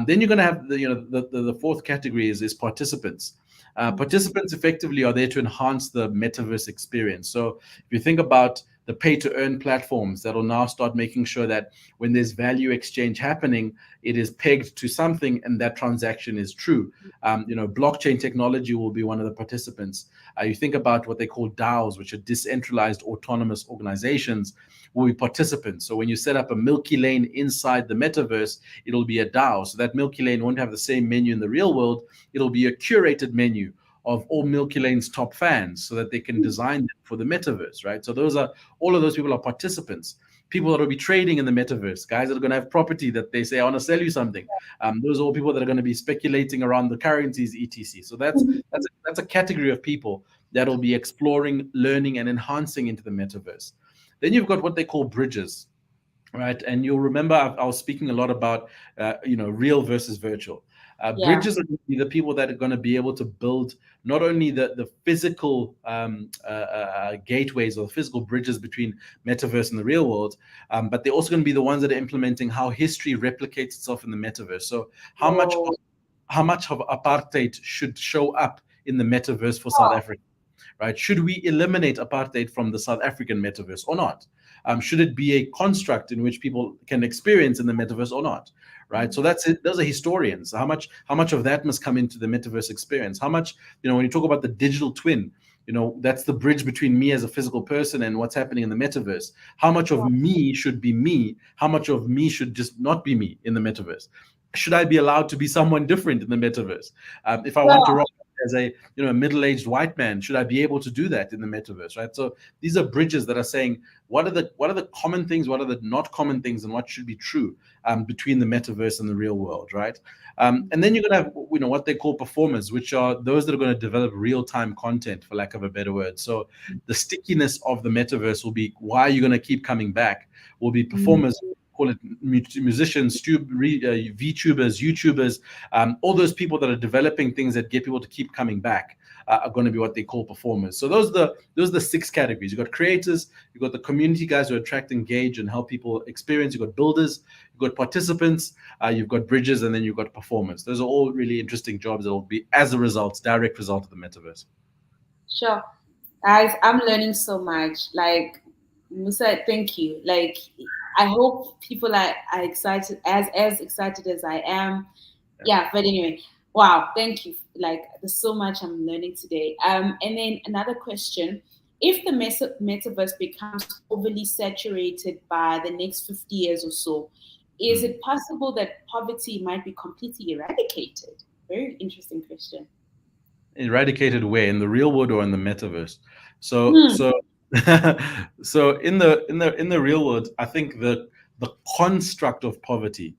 S2: Then you're going to have the fourth category is participants. Participants effectively are there to enhance the metaverse experience. So if you think about the pay-to-earn platforms that will now start making sure that when there's value exchange happening, it is pegged to something and that transaction is true. Blockchain technology will be one of the participants. You think about what they call DAOs, which are decentralized autonomous organizations, will be participants. So when you set up a Milky Lane inside the metaverse, it'll be a DAO. So that Milky Lane won't have the same menu in the real world. It'll be a curated menu of all Milky Lane's top fans so that they can design them for the metaverse, right? So all of those people are participants. People that will be trading in the metaverse, guys that are going to have property that they say, I want to sell you something. Those are all people that are going to be speculating around the currencies, etc. So that's a category of people that will be exploring, learning, and enhancing into the metaverse. Then you've got what they call bridges, right? And you'll remember I was speaking a lot about, real versus virtual. Bridges are going to be the people that are going to be able to build not only the physical gateways or the physical bridges between metaverse and the real world, but they're also going to be the ones that are implementing how history replicates itself in the metaverse. So how much of apartheid should show up in the metaverse for South Africa? Right? Should we eliminate apartheid from the South African metaverse or not? Should it be a construct in which people can experience in the metaverse or not? Right. So that's it. Those are historians. How much of that must come into the metaverse experience? How much, when you talk about the digital twin, that's the bridge between me as a physical person and what's happening in the metaverse. How much of me should be me? How much of me should just not be me in the metaverse? Should I be allowed to be someone different in the metaverse? If I want to rock as a middle-aged white man, should I be able to do that in the metaverse? Right. So these are bridges that are saying what are the common things, what are the not common things, and what should be true between the metaverse and the real world, right? And then you're going to have what they call performers, which are those that are going to develop real-time content, for lack of a better word. So the stickiness of the metaverse will be why you're going to keep coming back. Will be performers call it musicians, VTubers, YouTubers, all those people that are developing things that get people to keep coming back are going to be what they call performers. So those are the 6 categories. You've got creators, you've got the community guys who attract, engage, and help people experience. You've got builders, you've got participants, you've got bridges, and then you've got performers. Those are all really interesting jobs that will be as a result, direct result of the metaverse.
S1: Sure. Guys, I'm learning so much. Like, Musa, thank you. Like, I hope people are excited, as excited as I am. Yeah, but anyway, wow, thank you. Like, there's so much I'm learning today. And then another question. If the metaverse becomes overly saturated by the next 50 years or so, is it possible that poverty might be completely eradicated? Very interesting question.
S2: Eradicated where? In the real world or in the metaverse? So so in the real world, I think the construct of poverty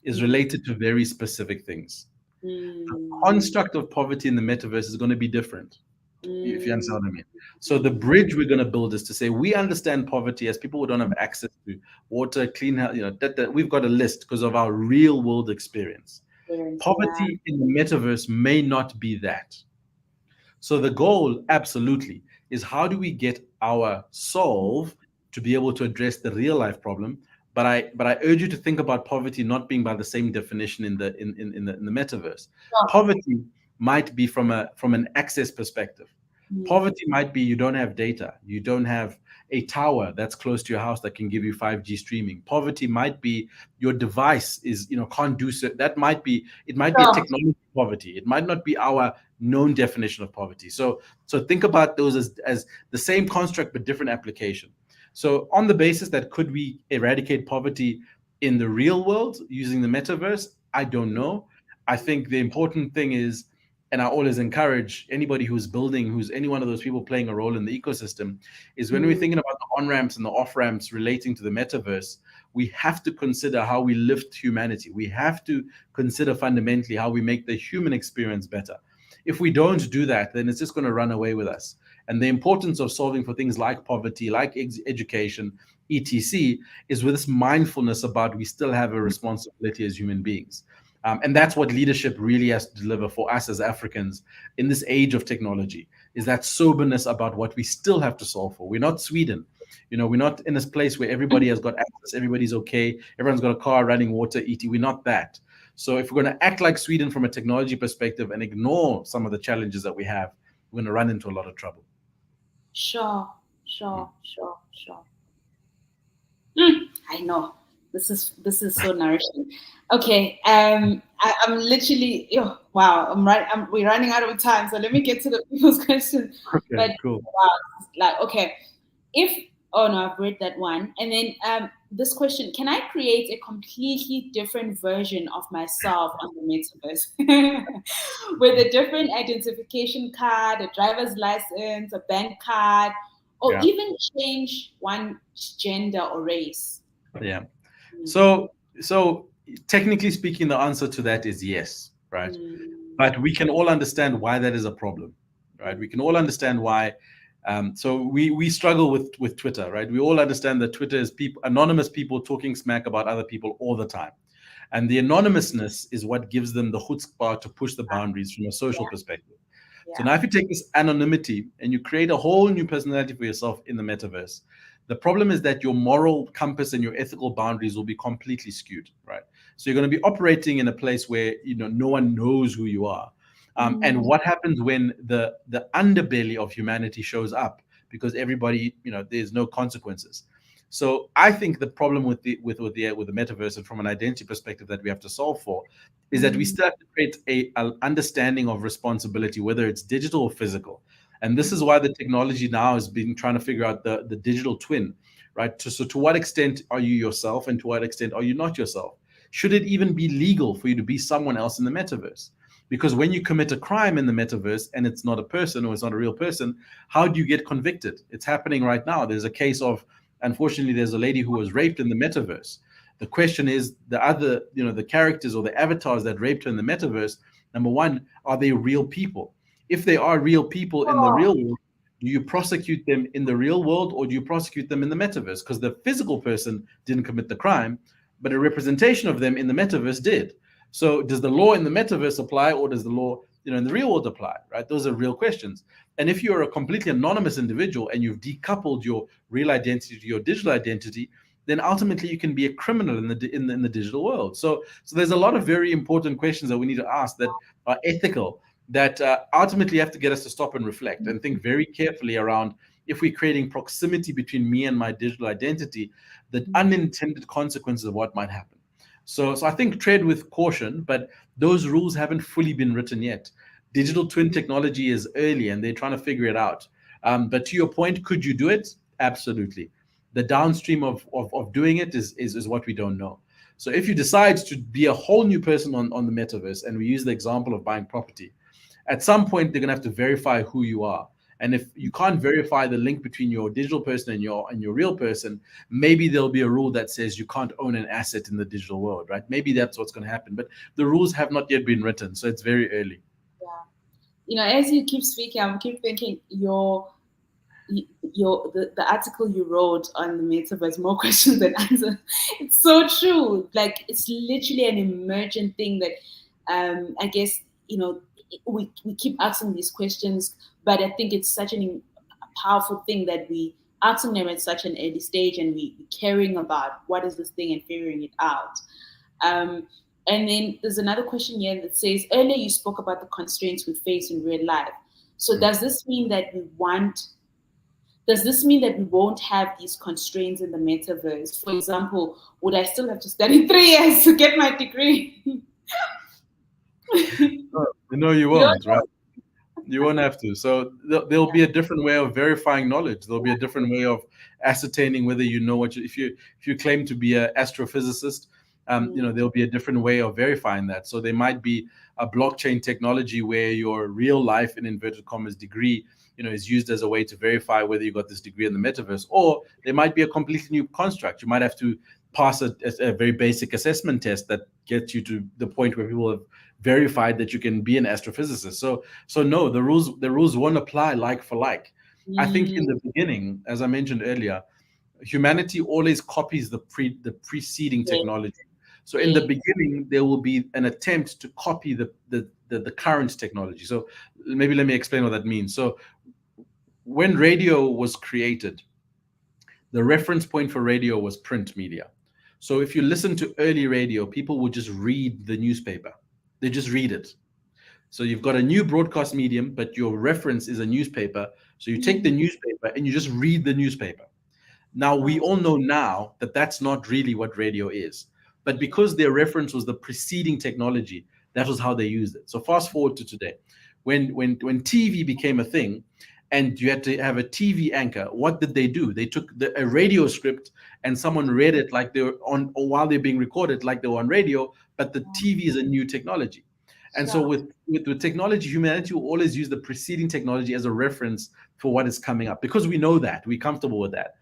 S2: is related to very specific things. The construct of poverty in the metaverse is going to be different, if you understand what I mean. So the bridge we're going to build is to say we understand poverty as people who don't have access to water, clean health. That we've got a list because of our real world experience. Poverty in the metaverse may not be that. So the goal, absolutely, is how do we get our solve to be able to address the real life problem? But I urge you to think about poverty not being by the same definition in the metaverse. Poverty might be from an access perspective. Poverty might be you don't have data, you don't have a tower that's close to your house that can give you 5G streaming. Poverty might be your device is can't do so. That might be a technology poverty. It might not be our known definition of poverty. So think about those as the same construct but different application. So on the basis that could we eradicate poverty in the real world using the metaverse, I don't know. I think the important thing is, and I always encourage anybody who's building, who's any one of those people playing a role in the ecosystem, is when we're thinking about the on-ramps and the off-ramps relating to the metaverse, we have to consider how we lift humanity. We have to consider fundamentally how we make the human experience better. If we don't do that, then it's just going to run away with us. And the importance of solving for things like poverty, like education, etc., is with this mindfulness about we still have a responsibility as human beings. And that's what leadership really has to deliver for us as Africans in this age of technology, is that soberness about what we still have to solve for. We're not Sweden. We're not in this place where everybody has got access, everybody's okay, everyone's got a car, running water, etc. We're not that. So if we're going to act like Sweden from a technology perspective and ignore some of the challenges that we have, we're going to run into a lot of trouble.
S1: Sure. I know. This is so nourishing. Okay, I'm literally wow. We're running out of time, so let me get to the people's questions.
S2: Okay,
S1: but
S2: cool.
S1: Wow, okay, I've read that one, and then this question: can I create a completely different version of myself on the metaverse with a different identification card, a driver's license, a bank card, or even change one gender or race?
S2: Yeah. So technically speaking, the answer to that is yes, right? But we can all understand why that is a problem, right? We can all understand why. So we struggle with Twitter, right? We all understand that Twitter is anonymous people talking smack about other people all the time. And the anonymousness is what gives them the chutzpah to push the boundaries from a social perspective. So now if you take this anonymity and you create a whole new personality for yourself in the metaverse, the problem is that your moral compass and your ethical boundaries will be completely skewed, right? So you're going to be operating in a place where no one knows who you are. And what happens when the underbelly of humanity shows up? Because everybody, there's no consequences. So I think the problem with the metaverse and from an identity perspective that we have to solve for is that we still have to create an understanding of responsibility, whether it's digital or physical. And this is why the technology now has been trying to figure out the digital twin, right? So to what extent are you yourself and to what extent are you not yourself? Should it even be legal for you to be someone else in the metaverse? Because when you commit a crime in the metaverse and it's not a person or it's not a real person, how do you get convicted? It's happening right now. There's a case of, unfortunately, there's a lady who was raped in the metaverse. The question is the characters or the avatars that raped her in the metaverse, number one, are they real people? If they are real people in the real world, do you prosecute them in the real world or do you prosecute them in the metaverse? Because the physical person didn't commit the crime, but a representation of them in the metaverse did. So does the law in the metaverse apply, or does the law, in the real world apply, right? Those are real questions. And if you're a completely anonymous individual and you've decoupled your real identity to your digital identity, then ultimately you can be a criminal in the digital world. So there's a lot of very important questions that we need to ask that are ethical, that ultimately have to get us to stop and reflect and think very carefully around, if we're creating proximity between me and my digital identity, the unintended consequences of what might happen. So I think tread with caution, but those rules haven't fully been written yet. Digital twin technology is early and they're trying to figure it out. But to your point, could you do it? Absolutely. The downstream of doing it is what we don't know. So if you decide to be a whole new person on the metaverse, and we use the example of buying property, at some point they're going to have to verify who you are. And if you can't verify the link between your digital person and your real person, maybe there'll be a rule that says you can't own an asset in the digital world, right? Maybe that's what's going to happen. But the rules have not yet been written, so it's very early.
S1: Yeah. As you keep speaking, I keep thinking the article you wrote on the metaverse, more questions than answers. It's so true. Like, it's literally an emergent thing that I guess we keep asking these questions, but I think it's such a powerful thing that we asking them at such an early stage, and we caring about what is this thing and figuring it out. And then there's another question here that says, earlier you spoke about the constraints we face in real life. So does this mean that we won't have these constraints in the metaverse? For example, would I still have to study 3 years to get my degree?
S2: No, you won't, right? You won't have to. So there'll be a different way of verifying knowledge. There'll be a different way of ascertaining whether you know what if you claim to be an astrophysicist, there'll be a different way of verifying that. So there might be a blockchain technology where your real life, in inverted commas, degree, is used as a way to verify whether you got this degree in the metaverse. Or there might be a completely new construct. You might have to pass a very basic assessment test that gets you to the point where people have verified that you can be an astrophysicist. So no, the rules won't apply like for like. I think in the beginning, as I mentioned earlier, humanity always copies the preceding technology. So in the beginning, there will be an attempt to copy the current technology. So maybe let me explain what that means. So when radio was created, the reference point for radio was print media. So if you listen to early radio, people would just read the newspaper. They just read it. So you've got a new broadcast medium, but your reference is a newspaper. So you take the newspaper and you just read the newspaper. Now, we all know now that that's not really what radio is. But because their reference was the preceding technology, that was how they used it. So fast forward to today. When TV became a thing, and you had to have a TV anchor, what did they do? They took a radio script and someone read it like they were on, or while they're being recorded like they were on radio, but the TV is a new technology. And so with technology, humanity will always use the preceding technology as a reference for what is coming up, because we know that, we're comfortable with that.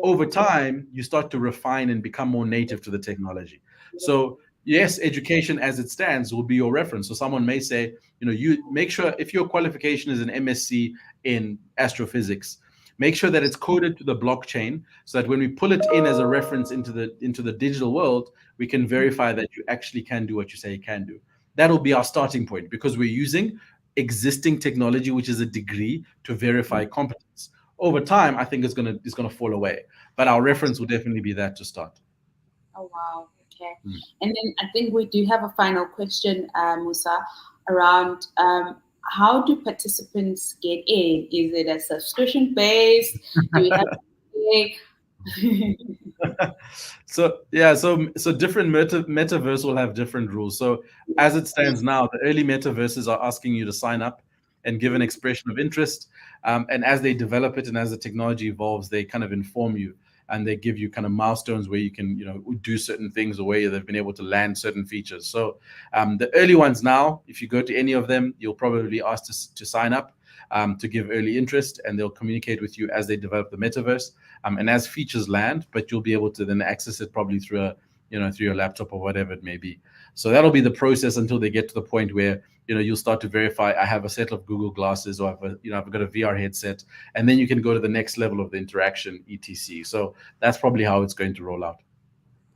S2: Over time, you start to refine and become more native to the technology. So yes, education as it stands will be your reference. So someone may say, you make sure, if your qualification is an MSc in astrophysics, make sure that it's coded to the blockchain, so that when we pull it in as a reference into the digital world, we can verify that you actually can do what you say you can do. That'll be our starting point, because we're using existing technology, which is a degree, to verify competence. Over time, I think it's gonna fall away, but our reference will definitely be that to start.
S1: Oh wow, okay. And then I think we do have a final question, Musa, around how do participants get in? Is it a subscription based? Do we have to pay?
S2: So different metaverse will have different rules. So as it stands now, the early metaverses are asking you to sign up and give an expression of interest. And as they develop it and as the technology evolves, they kind of inform you, and they give you kind of milestones where you can, do certain things, or where they've been able to land certain features. So the early ones now, if you go to any of them, you'll probably be asked to sign up, to give early interest, and they'll communicate with you as they develop the metaverse, and as features land. But you'll be able to then access it probably through through your laptop or whatever it may be. So that'll be the process until they get to the point where you'll start to verify, I have a set of Google glasses, or I've got a VR headset, and then you can go to the next level of the interaction, etc. So that's probably how it's going to roll out.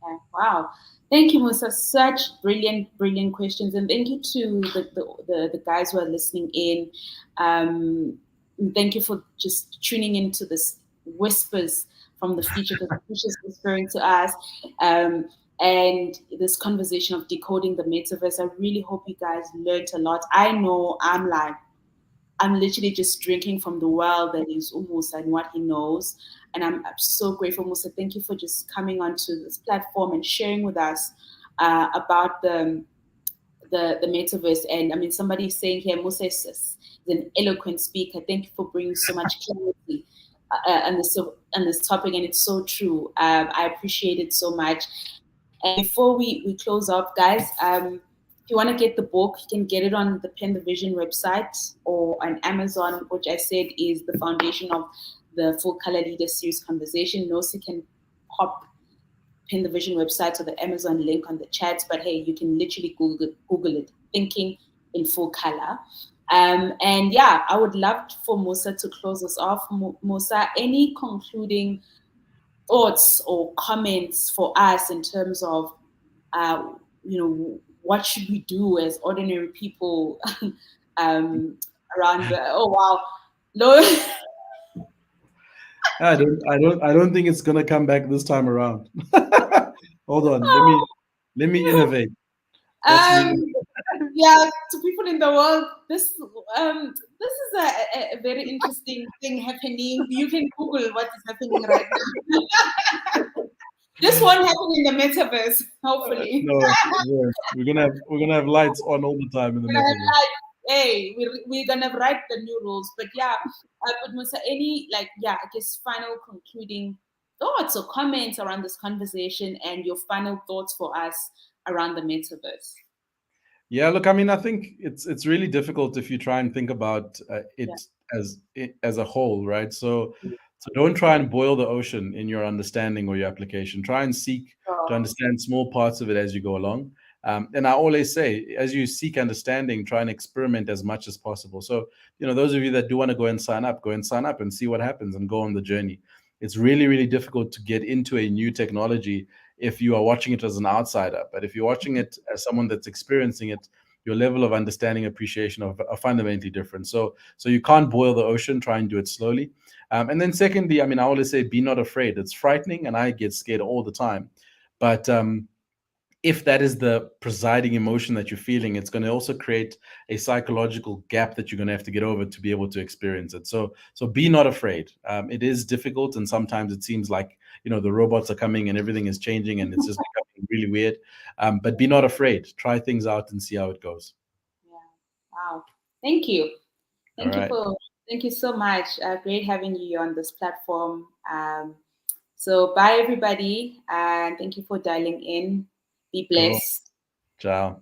S1: Okay. Wow. Thank you, Musa. Such brilliant, brilliant questions. And thank you to the guys who are listening in. Thank you for just tuning into this whispers from the future, because the future is whispering to us. And this conversation of decoding the metaverse. I really hope you guys learned a lot. I know I'm literally just drinking from the well that is Musa and what he knows. And I'm so grateful, Musa. Thank you for just coming onto this platform and sharing with us about the metaverse. And I mean, somebody is saying here, Musa is an eloquent speaker. Thank you for bringing so much clarity on this topic. And it's so true. I appreciate it so much. And before we close off, guys, if you want to get the book, you can get it on the Pen the Vision website or on Amazon, which I said is the foundation of the Full Color Leader Series conversation. Nosi can pop Pen the Vision website or the Amazon link on the chat, but hey, you can literally Google it, Thinking in Full Color. And yeah, I would love for Musa to close us off. Musa, any concluding thoughts or comments for us in terms of, what should we do as ordinary people around the? Oh wow, no.
S2: I don't think it's gonna come back this time around. Hold on, let me innovate. That's me.
S1: um, yeah, to people in the world, this is a very interesting thing happening. You can Google what is happening right now. This won't happen in the metaverse, hopefully.
S2: No, yeah, we're gonna have lights on all the time in the
S1: We're gonna have
S2: metaverse.
S1: like, hey, we're gonna write the new rules. But yeah, but Musa, any I guess final concluding thoughts or comments around this conversation and your final thoughts for us around the metaverse?
S2: Yeah, look, I mean, I think it's really difficult if you try and think about
S1: Yeah.
S2: as a whole, right? So don't try and boil the ocean in your understanding or your application. Try and seek to
S1: So,
S2: understand small parts of it as you go along. And I always say, as you seek understanding, try and experiment as much as possible. So, those of you that do want to go and sign up and see what happens and go on the journey. It's really, really difficult to get into a new technology if you are watching it as an outsider. But if you're watching it as someone that's experiencing it, your level of understanding, appreciation are fundamentally different. So you can't boil the ocean. Try and do it slowly. And then secondly, I mean, I always say, be not afraid. It's frightening, and I get scared all the time. But if that is the presiding emotion that you're feeling, it's going to also create a psychological gap that you're going to have to get over to be able to experience it. So be not afraid. It is difficult, and sometimes it seems like the robots are coming and everything is changing, and it's just becoming really weird. But be not afraid. Try things out and see how it goes.
S1: yeah. Wow. Thank you.
S2: All right.
S1: Thank you so much. Great having you on this platform. So bye everybody, and thank you for dialing in. Be
S2: Cool.
S1: blessed.
S2: Ciao.